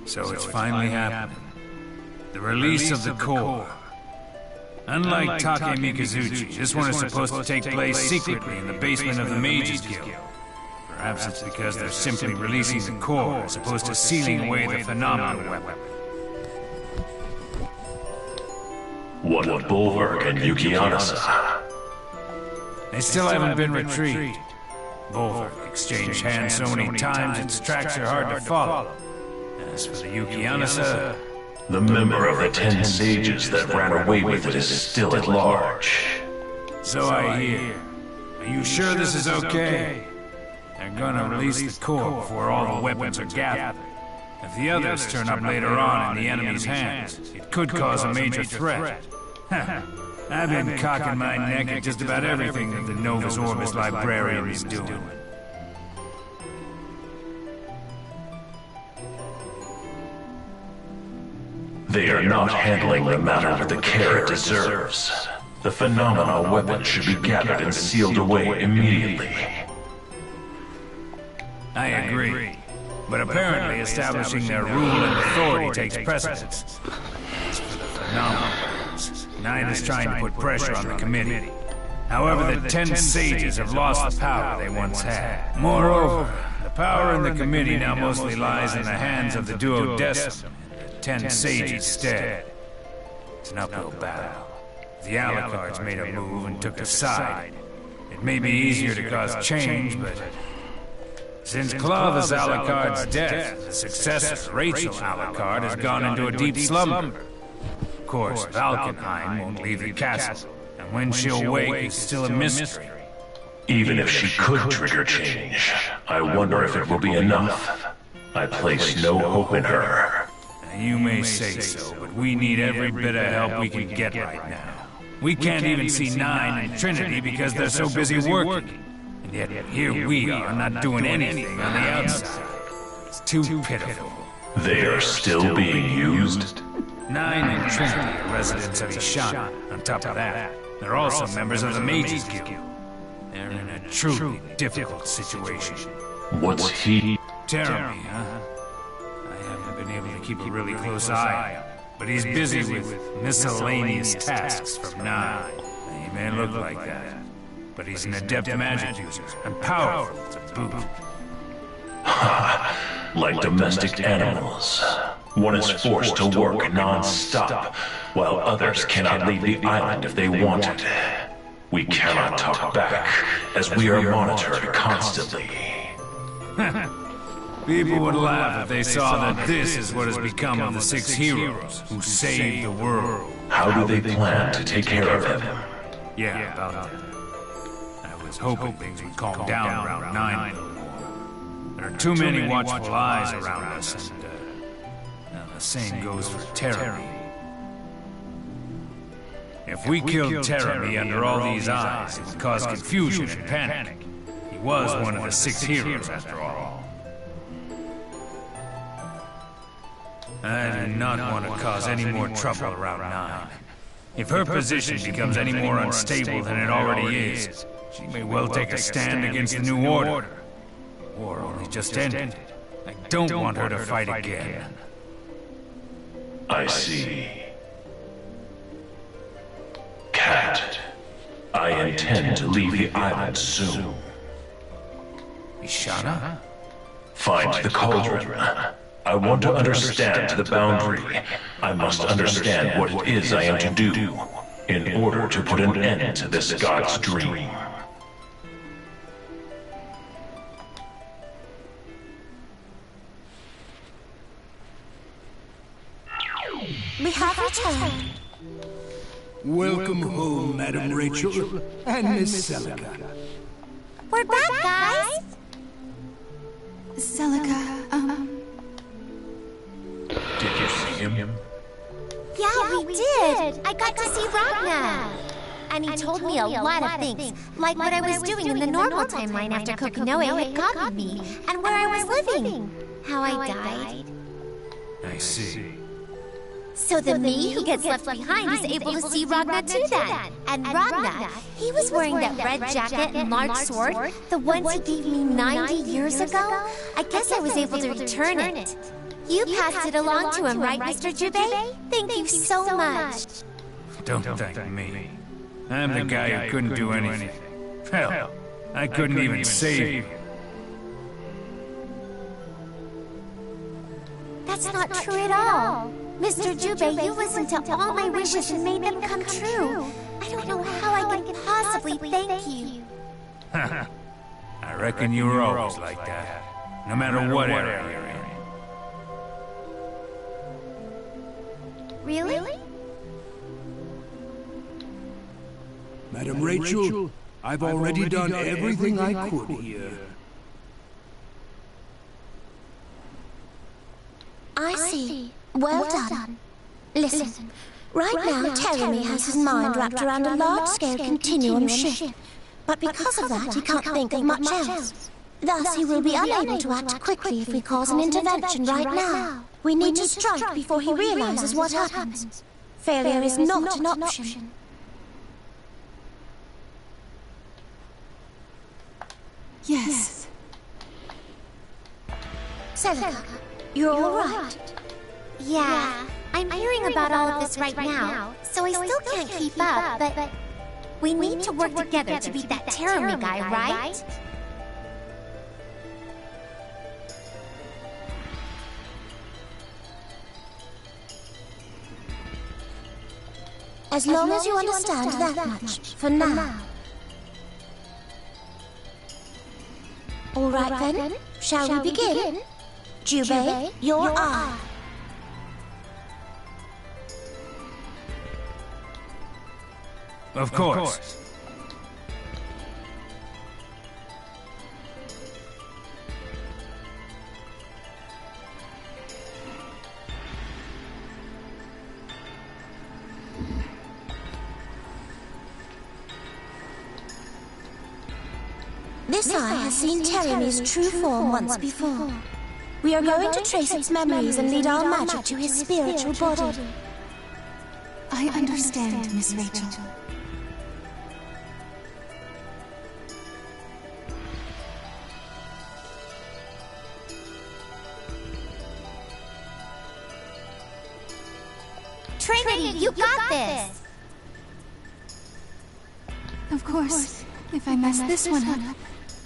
So it's finally happening. The release of the core. Unlike Take Mikazuchi, this one is supposed to take place secretly in the basement of the Mages Guild. Perhaps it's because they're simply releasing the core as opposed to sealing away the phenomenal weapon. What of Bulwark and Yukianasa? They still haven't been retrieved. Bulwark exchanged hands so many times its tracks are hard to follow. As for the Yukianasa, the member of the 10 sages that ran away with it is still at large. So I hear. Are you sure this is okay? They're gonna release the core before all the weapons are gathered. If the others turn up later on in the enemy's hands, it could cause a major threat. I've been cocking my neck at just about everything that the Novus Orbis librarian is doing. They are not handling the matter with the care it deserves. The phenomenal weapon should be gathered and sealed away immediately. I agree. But apparently establishing their rule and authority takes precedence. As for the phenomenals, Nine is trying to put pressure on the committee. However, the 10 sages have lost the power they once had. Moreover, the power in the committee now mostly lies in the hands of the duodecim. 10 sages instead. It's an uphill battle. The Alucards made a move and took a side. It may be easier to cause change, but since Clovis Alucard's death, the successor, Rachel Alucard, has gone into a deep slumber. Of course, Valkenheim won't leave the castle, and when she'll wake is still a mystery. Even if she could trigger change, I wonder if it will be enough. I place no hope in her. You may say so, but we need every bit of help we can get right now. We can't even see Nine and Trinity because they're so busy working. And yet here we are not doing anything on the outside. It's too pitiful. They are still being used? Nine and Trinity are residents of Ishan. On top of that, they're also members of the Mages Guild. They're in a truly difficult situation. What's he? Terramine, huh? Been able to keep a really close eye on him, but he's busy with miscellaneous tasks from Nine. He may look like that, but he's an adept magic user, and powerful to boot. Like domestic animals. One is forced to work non-stop, while others cannot leave the island if they want it. We cannot talk back, as we are monitored constantly. People would laugh if they saw that this is what has become of the 6 heroes who saved the world. How do they plan to take care of him? Yeah, about that. I was hoping things would calm down around 9 a little more. There are too many watchful eyes around us, and the same goes for Terramy. If we killed Terramy under all these eyes, it would cause confusion and panic. He was one of the 6 heroes, after all. I do not want to cause any more trouble around 9. If her position becomes any more unstable than it already is, she may well take a stand against the New Order. War only just ended. I don't want her to fight again. I see. Cat, I intend to leave the island soon. Ishana? Find the cauldron. I want to understand the boundary. I must understand what it is I am to do in order to put an end to this god's dream. We have returned. Welcome home, Madam Rachel and Miss Celica. We're back, guys! Celica, Did you see him? Yeah, we did! I got to see Ragnar! And he told me a lot of things, like what I was doing in the normal timeline after Kokonoe had copied me, and where I was living, how I died. I see. So the me who gets left behind is able to see Ragnar too then. And Ragnar, he was wearing that red jacket and large sword, the ones he gave me 90 years ago. I guess I was able to return it. You passed it along to him, right, Mr. Jubei? Thank you so much. Don't thank me. I'm the guy who couldn't do anything. Hell, I couldn't even save you. That's not true at all. Mr. Jubei, you listened to all my wishes and made them come true. I don't know how I can possibly thank you. I reckon you were always like that, no matter what area you're in. Really? Madam Rachel, I've already done everything I could here. I see. Well done. Listen, right now Terramy has his mind wrapped around a large-scale continuum shift. But because of that, he can't think of much else. Thus, he will be unable to act quickly if we cause an intervention right now. We need to strike before he realizes what happens. Failure is not an option. yes. Celica, you're all right. Yeah, I'm hearing about all of this right now, so I still can't keep up, but we need to work together to beat that Terramy guy, right? As long as you understand that much, for now. All right then, shall we begin? Jubei, your eye. Of course. This eye has seen Terramy's true form once before. We are going to trace its memories and lead our magic to his spiritual body. I understand, Miss Rachel. Trinity, you got this! Of course, if I mess this one up,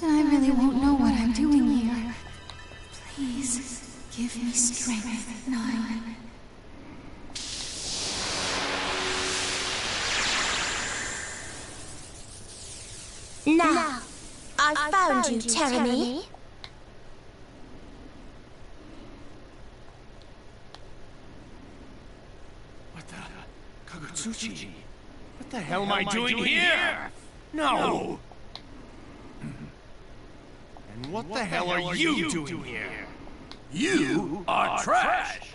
then I really won't know what I'm doing here. Please, give me strength, 9. Now, I found you, Terramy. What the? Kagutsuchi? What the hell am I doing here? No! And what the hell are you doing here? You are trash!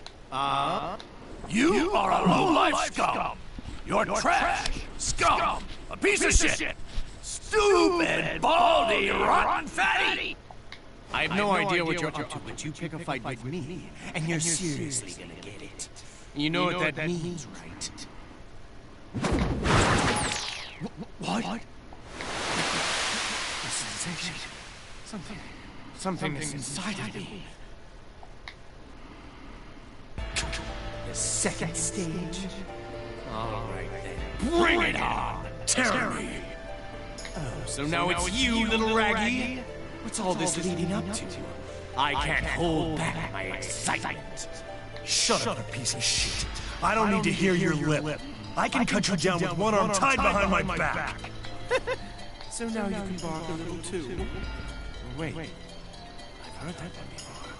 You are a low-life scum! You're trash! Scum! A piece of shit! Stupid, baldy, rotten fatty! I have no idea what you're up to, but you pick a fight with me, and you're seriously gonna get it. You know what that means, right? What? A sensation. Something is inside of me. The second stage? Alright then. Bring it on! Tear me! Oh, so now it's you, little raggy? What's all this leading up to? I can't hold back my excitement. Shut up, you piece of shit. I don't need to hear your lip. I can cut you down with one arm tied behind my back. So now you can bark a little too. Wait. I've heard that one before.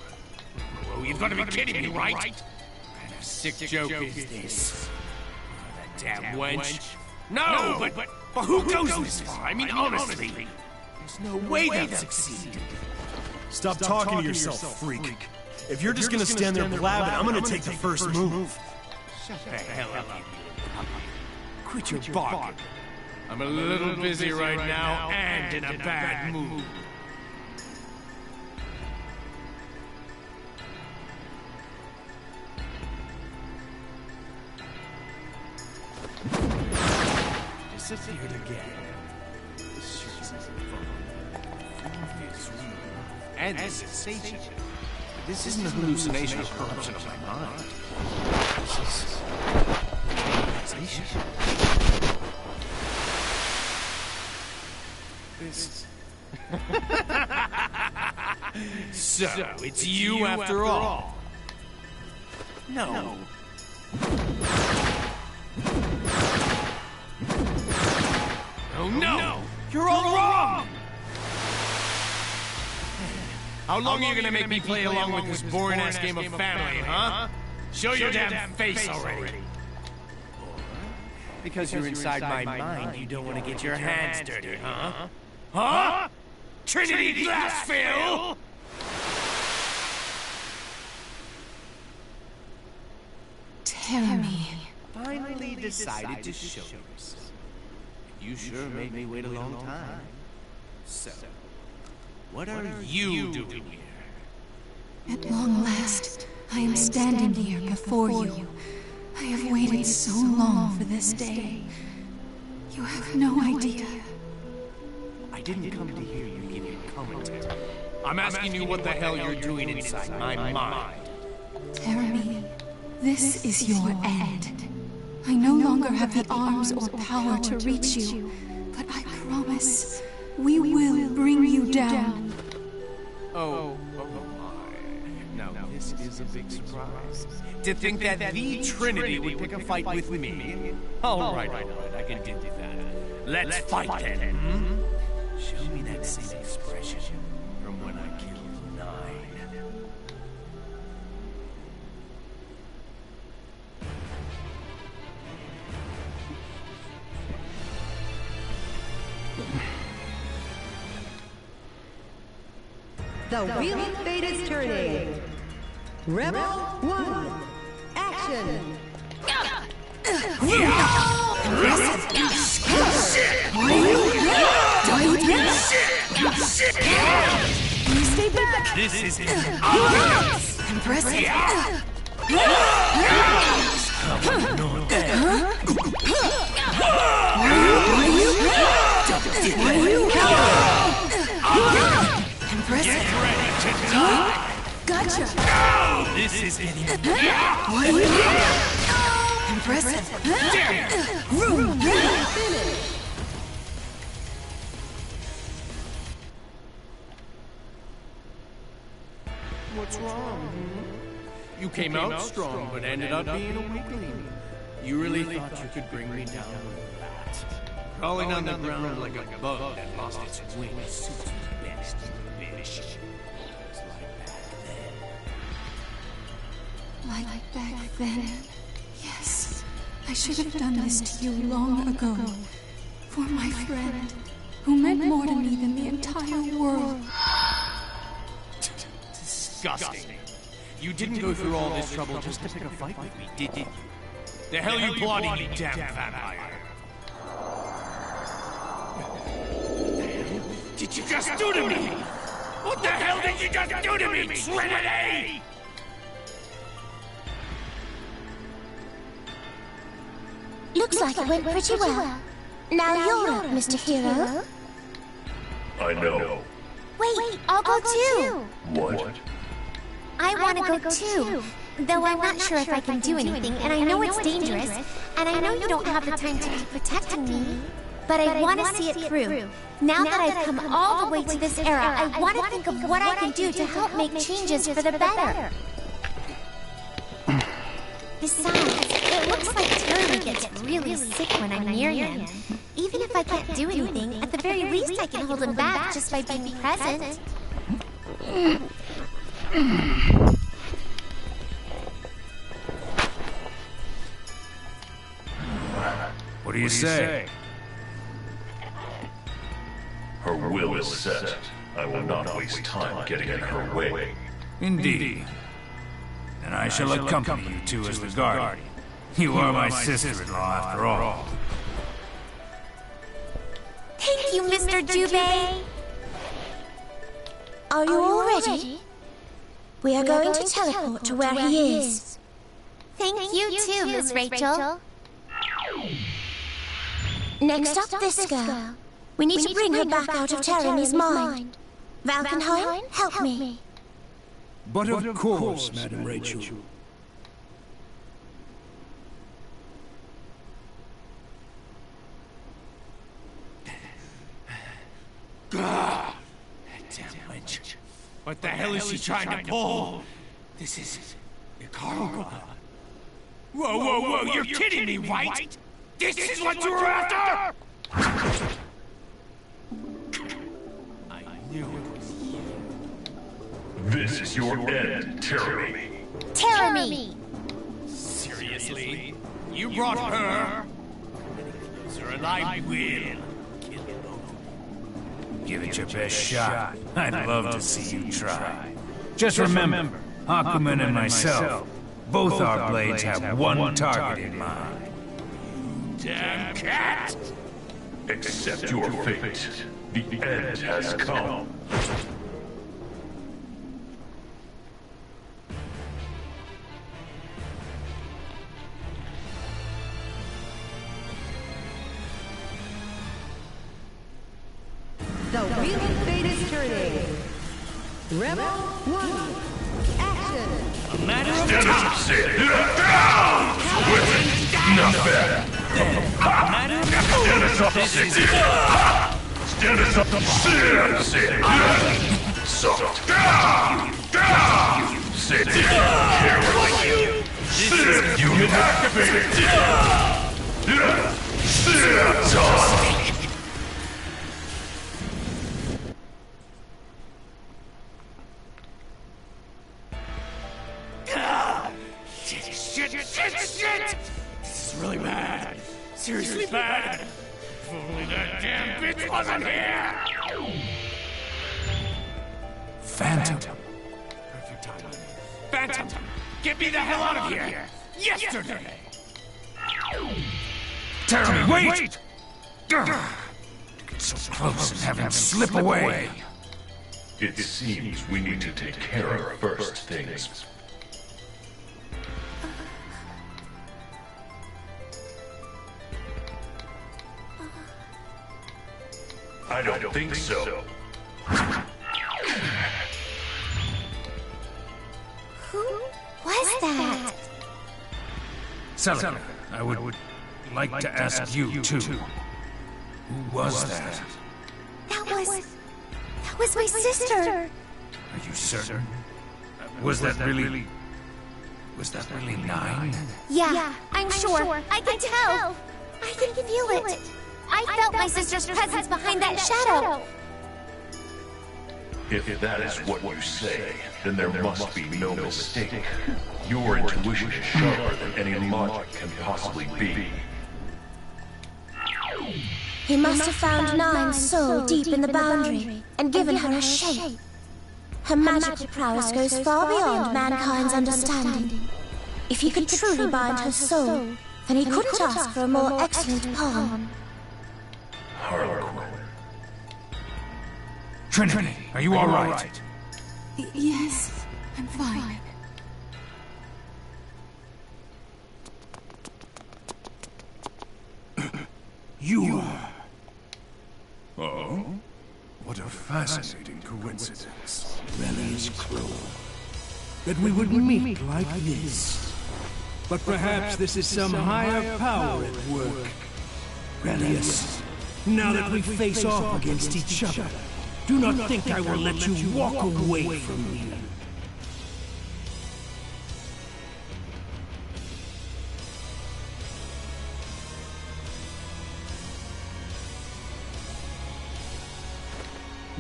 Oh, you've got to be kidding me, right? What kind of sick joke is this? Oh, that damn wench. No, but who goes this far? I mean, honestly. There's no way they'll succeed. Stop talking to yourself, freak. If you're just gonna stand there blabbing, I'm gonna take the first move. Shut the hell up, you puppy. Quit your barking. I'm a little busy right now and in a bad mood. Disappeared again. This sure isn't fun. This room and the sensation. But this isn't a hallucination or corruption of my mind. This is this. So, it's you after all. No. Oh no! You're all wrong! How long are you gonna make me play along with this boring-ass game of family, huh? Show your damn face already! Because you're inside my mind, you don't want to get your hands dirty, huh? Huh? Trinity Glassfield! Terry. Finally decided to show yourself. You sure made me wait a long time. So, what are you doing here? At long last, I am standing here before you. I have waited so long for this day. You have no idea. I didn't come to hear you give your commentary. I'm asking you what the hell you're doing inside my mind. Terry, this is your end. I no longer have the arms or power to reach you, but I promise, we will bring you down. Oh my. Now this is a big surprise. To think that the Trinity would pick a fight with me? All right, I can do that. Let's fight then. Show me that same expression from when I killed 9. The wheel of fate is turning. Rebel 1, action! Stay back! This is Impressive! Impressive! Get ready to die! Gotcha! This is it. Impressive! What's wrong? You came out strong, but ended up being a weakling. You really thought you could bring me down with that? Crawling on the ground like a bug that lost its wings suits me best, bitch. It's like back then. Like back then? Yes. I should have done this to you long ago. For my friend, who meant more to me than the entire world. Disgusting. You didn't go through all this trouble just to pick a fight with me, did you? The hell are you plotting, you damn vampire? What the hell did you just do to me? What the hell did you just do to me, Trinity? Looks like it went pretty well. Now you're up, Mr. Hero. I know. Wait, I'll go too. What? I want to go too, though I'm not sure if I can do anything, and I know it's dangerous, and I know you don't have the time to be protecting me, but I want to see it through. Now that I've come all the way to this era, I want to think of what I can do to help make changes for the better. Besides, it looks like Terry gets really sick when I'm near him. Even if I can't do anything, at the very least I can hold him back just by being present. What do you say? Her will is set. I will not waste time getting in her way. Indeed. And I shall accompany you two as the guardian. You are my sister-in-law after all. Thank you, Mr. Jubei! Are you all ready? We are going to teleport to where he is. Thank you too, Miss Rachel. Next up, this girl. We need to bring her back out of Terrany's mind. Valkenheim, help me. But of course, Madam Rachel. Gah! That damn witch. What the hell is she trying to pull? This is Ikaruga. Whoa, whoa, whoa, you're kidding me, right? This is what you were after? I knew it was you. This is your end, Terry. Terry! Seriously? You brought her? Sir, and I will. Give it your best shot. I'd love to see you try. Just remember, Aquaman and myself, both our blades have one target in mind. Damn cat! Accept your fate. The end has come. The wheel of fate is turning. Rebel 1. Action. A matter of Stand time. up, Sid. With it. Not bad. Stand us up, Sid. Stand us up, Sid. Soft. Sid. Careless. Sid. Unit activated. Sid. Toss. Shit! This is really bad. Seriously bad. If only that damn bitch wasn't here! Phantom. Perfect timing. Phantom! Get me the hell out of here! Yesterday! Terry, wait! Get so close and have him slip away. It seems we need to take care of first things. I don't think so. Who was that? Celica, I would like to ask you too. Who was that? That was my sister. Are you certain? Was that really 9? Yeah, I'm sure. I can tell. I can feel it. I felt my sister's presence behind that shadow. If that is what you say, then there must be no mistake. Your intuition is sharper than any logic can possibly be. He must have found Nine's soul deep in the boundary and given her a shape. Her magical prowess goes far beyond mankind's understanding. If he could truly bind her soul, then he couldn't ask for a more excellent pawn. Harlequin. Trinity, are you all right? Yes, I'm fine. You are... Oh? What a fascinating coincidence. Really is cruel that we would meet like this. But perhaps this is some higher power at work. Relius, now that we face off against each other, do not think I will let you walk away from me.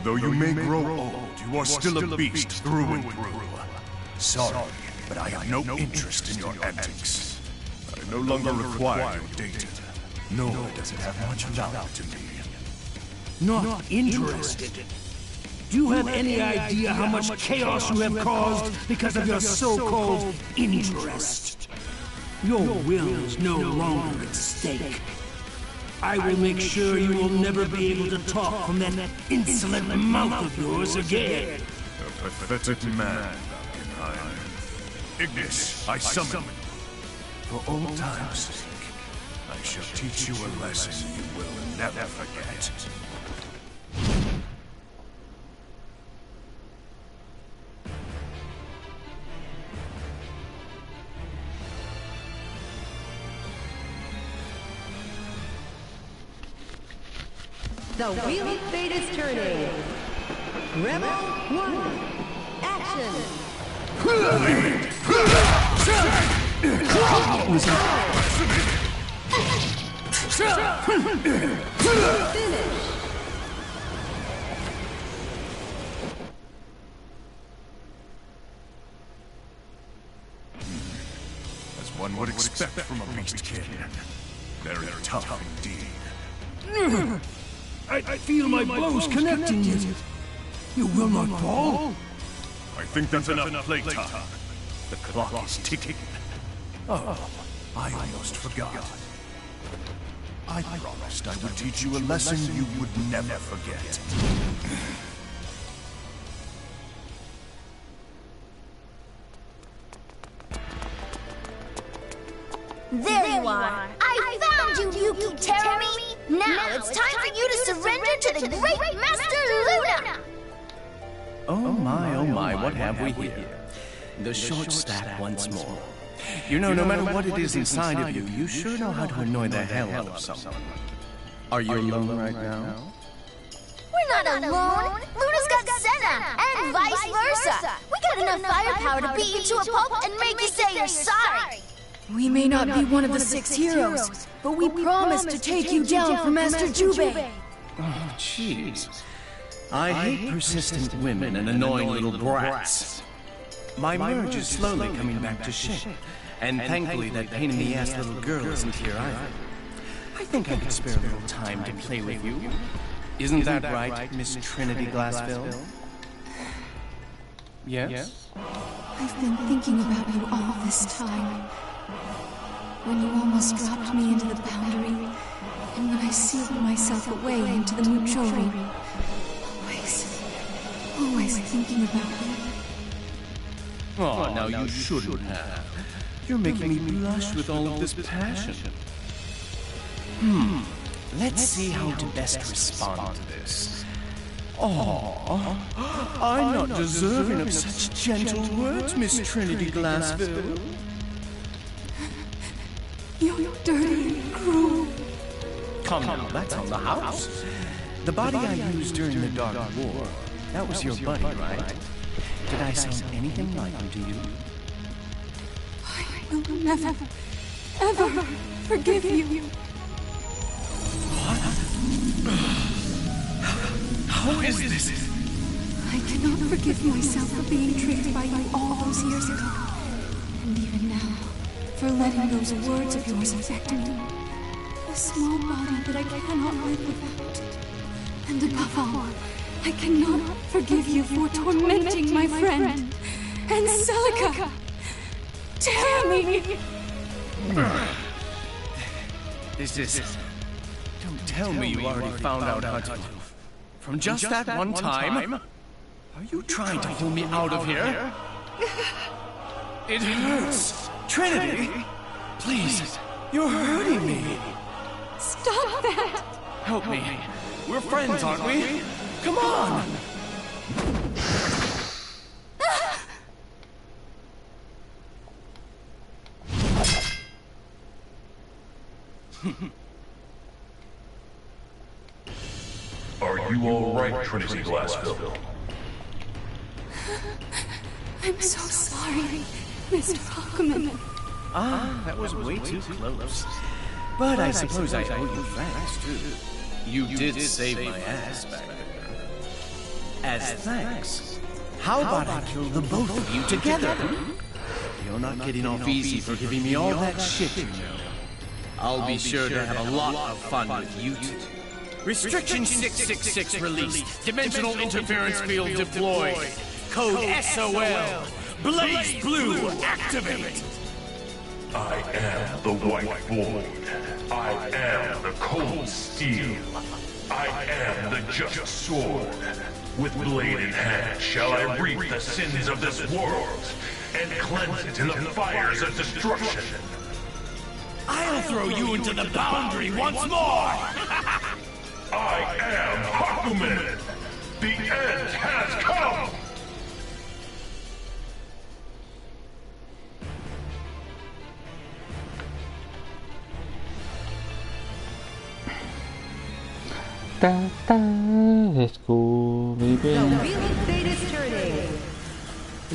Though you may grow old, you are still a beast through and through. Sorry, but I have no interest in your antics. I no longer require your data, nor does it have much value to me. Not interested. Do you have any idea how much chaos you have caused because of your so-called interest? Your will is no longer at stake. I will make sure you will never be able to talk from that insolent mouth of yours again. A pathetic man, Valkenheim. Ignis, I summon you. For old time's sake, I shall teach you a lesson you will never forget. The wheel of fate is turning. Rebel 1, action! Finish! As one would expect from a beastkin. Very tough indeed. I feel my blows connecting you. You will not fall? I think that's enough playtime. The clock is ticking. Oh, I almost forgot. I promised I would teach you a lesson you would never forget. There you are! I found you, Yuki Terumi! Now it's time for you to surrender to the great Master Luna! Oh my, what have we here? The short stack once more. You know, no matter what it is inside of you, you sure know how to annoy the hell out of someone. Are you alone right now? We're not alone! Luna's got Senna, and vice versa! We got enough firepower to beat you to a pulp and make you say you're sorry! We may not be one of the 6 heroes, but we promise to take you down for Master Jubei. Oh, jeez. I hate persistent women and annoying little brats. My merge is slowly coming back to shape, and thankfully that pain-in-the-ass little girl isn't here either. I think I could spare a little time to play with you. Isn't that right, Miss Trinity Glassville? Yes? I've been thinking about you all this time. When you almost dropped me into the boundary, and when I sealed myself away into the Muchori. Always thinking about you. Oh, now you shouldn't have. You're making me blush with all of this passion. Let's see how to best respond to this. Oh, I'm not deserving of such gentle words, Miss Trinity Glassville. You're dirty and cruel. Come now, that's on the house. The body I used during the Dark War, that was your buddy, right? Did I sound anything like him to you? I will never, ever forgive you. How is this? I cannot forgive myself for being tricked by you all those years ago. And even now, for letting those words of yours affect me. A small body that I cannot live without. And above all, I cannot forgive you for tormenting my friend. Angelica! Tear me! This is... Don't tell me you already found out how to... From just that one time? Are you trying to pull me out of here? It hurts! Trinity! Please, you're hurting me! Stop that! Help me. We're friends, aren't we? Come on! Are you all right, Trinity Blazblue? I'm so sorry, Mr. Hawkman. Ah, that was way too close. But I suppose I owe you thanks, too. You did save my ass back there. As thanks, how about I kill the both of you together? You're not getting off easy for giving me all that shit, you know. I'll be sure to have a lot of fun with you two. Restriction 666 released. Dimensional interference field deployed. Code SOL. Blazblue activate. I am the White Void. I am the Cold Steel. I am the Just Sword. With blade in hand shall I reap the sins of this world and cleanse it in the fires of destruction. I'll throw you into the boundary once more! I am Hakumen! The end has come! Let's go, baby. The wheel of fate is turning.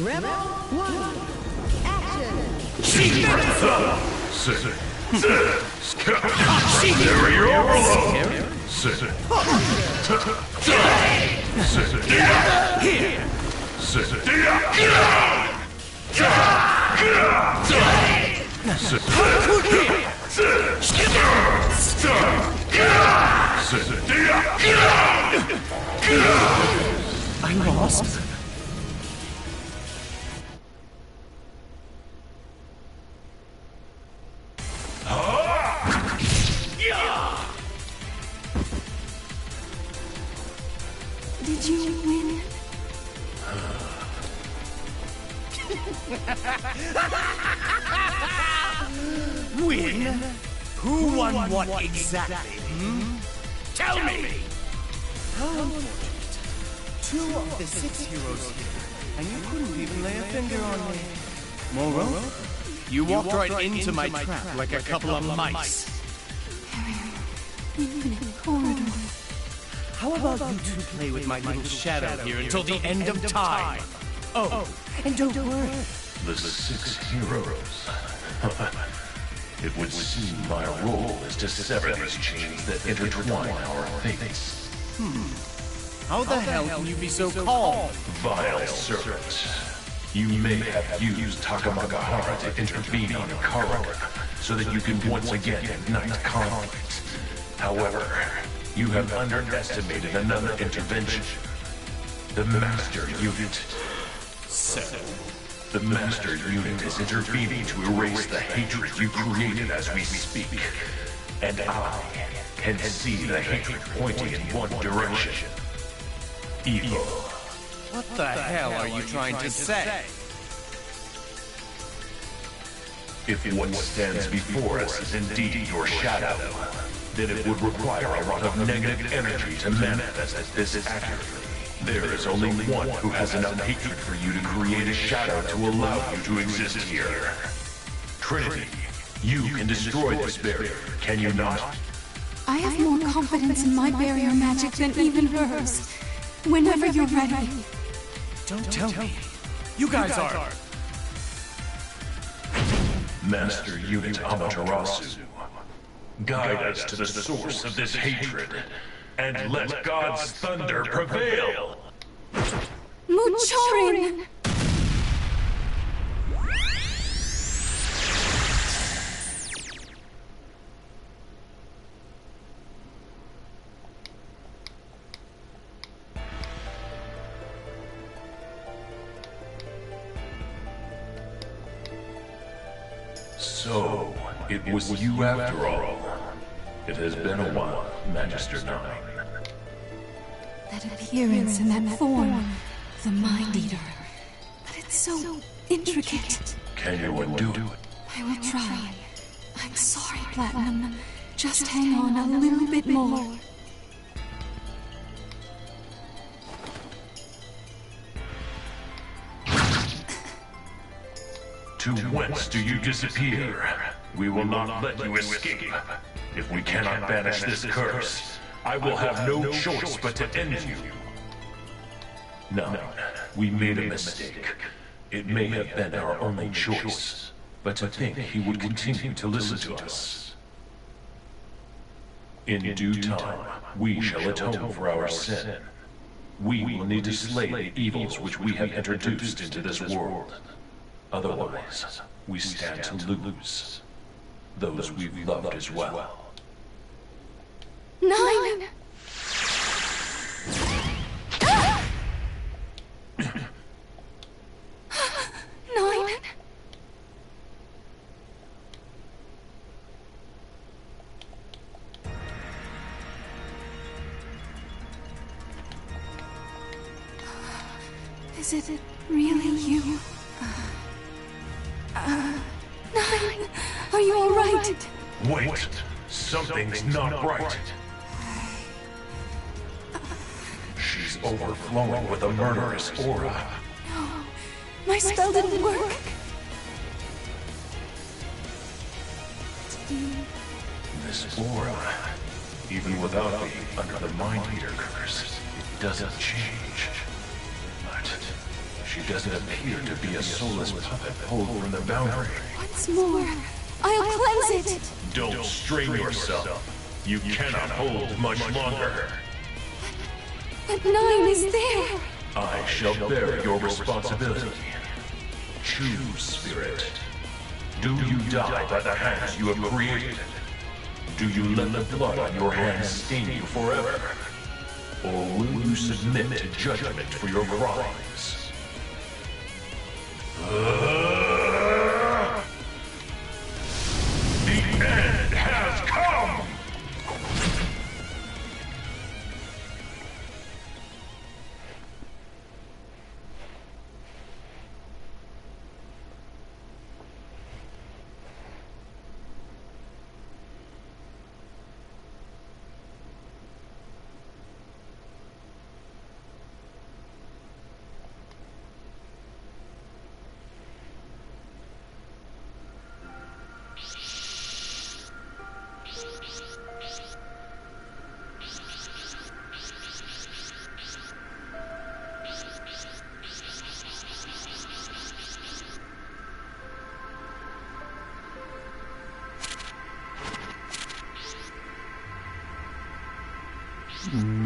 Rebel 1, action! There you overload! I'm lost. Did you win? Win? Who won what exactly? Tell me! How unfortunate. 2 of the 6 heroes here, and you couldn't even lay a finger on me. Moreover, you walked right into my trap like a couple of mice. Infinite corridor. How about you two play with my little shadow here until the end of time? Oh, and don't worry. The 6 heroes. It would seem my role is to sever these chains that intertwine our fates. How the hell can you be so calm? Vile servant. You may have used Takamagahara to intervene on Karuga, so that you can once again ignite conflict. However, you have underestimated another intervention. The Master Unit. So? The Master Unit is intervening to erase the hatred you created as we speak. And I can see the hatred pointing in one direction. Evil. What the hell are you trying to say? If what stands before us is indeed your shadow, then it would require a lot of negative energy to manifest this accurately. There is only one who has enough hatred for you to create a shadow to allow you to exist here. Trinity, you can destroy this barrier, can you not? I have more confidence in my barrier magic than even hers. Whenever you're ready. Don't tell me. You guys are... Master Unit Amaterasu, guide us to the source of this hatred, and let God's thunder prevail! Muchorin! So, it was you after all. It has been a while, Magister 9. That appearance and that form, the Mind Eater. But it's so intricate. Can you undo it? I will try. I'm sorry, Platinum. Just hang on a little bit more. To whence do you disappear? We will not let you escape. If we cannot banish this curse, I will have no choice but to end you. No, we made a mistake. It may have been our only choice, but to think he would continue to listen to us. In due time, we shall atone for our sin. We will need to slay the evils which we have introduced into this world. Otherwise, we stand to lose those we've loved as well. 9! Is it really you? 9! Are you alright? Wait! Something's not right. She's overflowing with a murderous aura. No, my spell didn't work. This aura, even without being under the Mind Eater curse, it doesn't change. But she doesn't appear to be a soulless puppet pulled from the boundary. Once more, I'll cleanse it. Don't strain yourself. You cannot hold much longer. But 9 is there. I shall bear your responsibility. Choose, Spirit. Do you die by the hands you have created? Do you let the blood on your hands stain you forever? Or will you submit to judgment for your crimes? The end has come!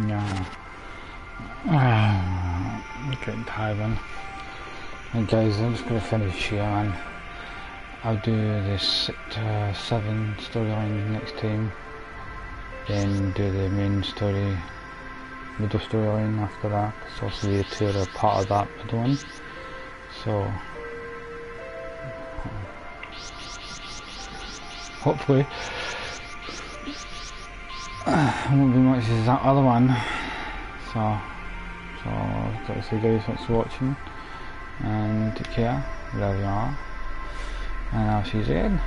Yeah. I'm getting tired, man. And guys, I'm just gonna finish here, man. I'll do this 7 storyline next time, then do the main story, middle storyline after that, because also the 2 are part of that middle one. So hopefully it won't be much as that other one. So I've got to say, guys, thanks for watching, and take care wherever you are, and I'll see you again.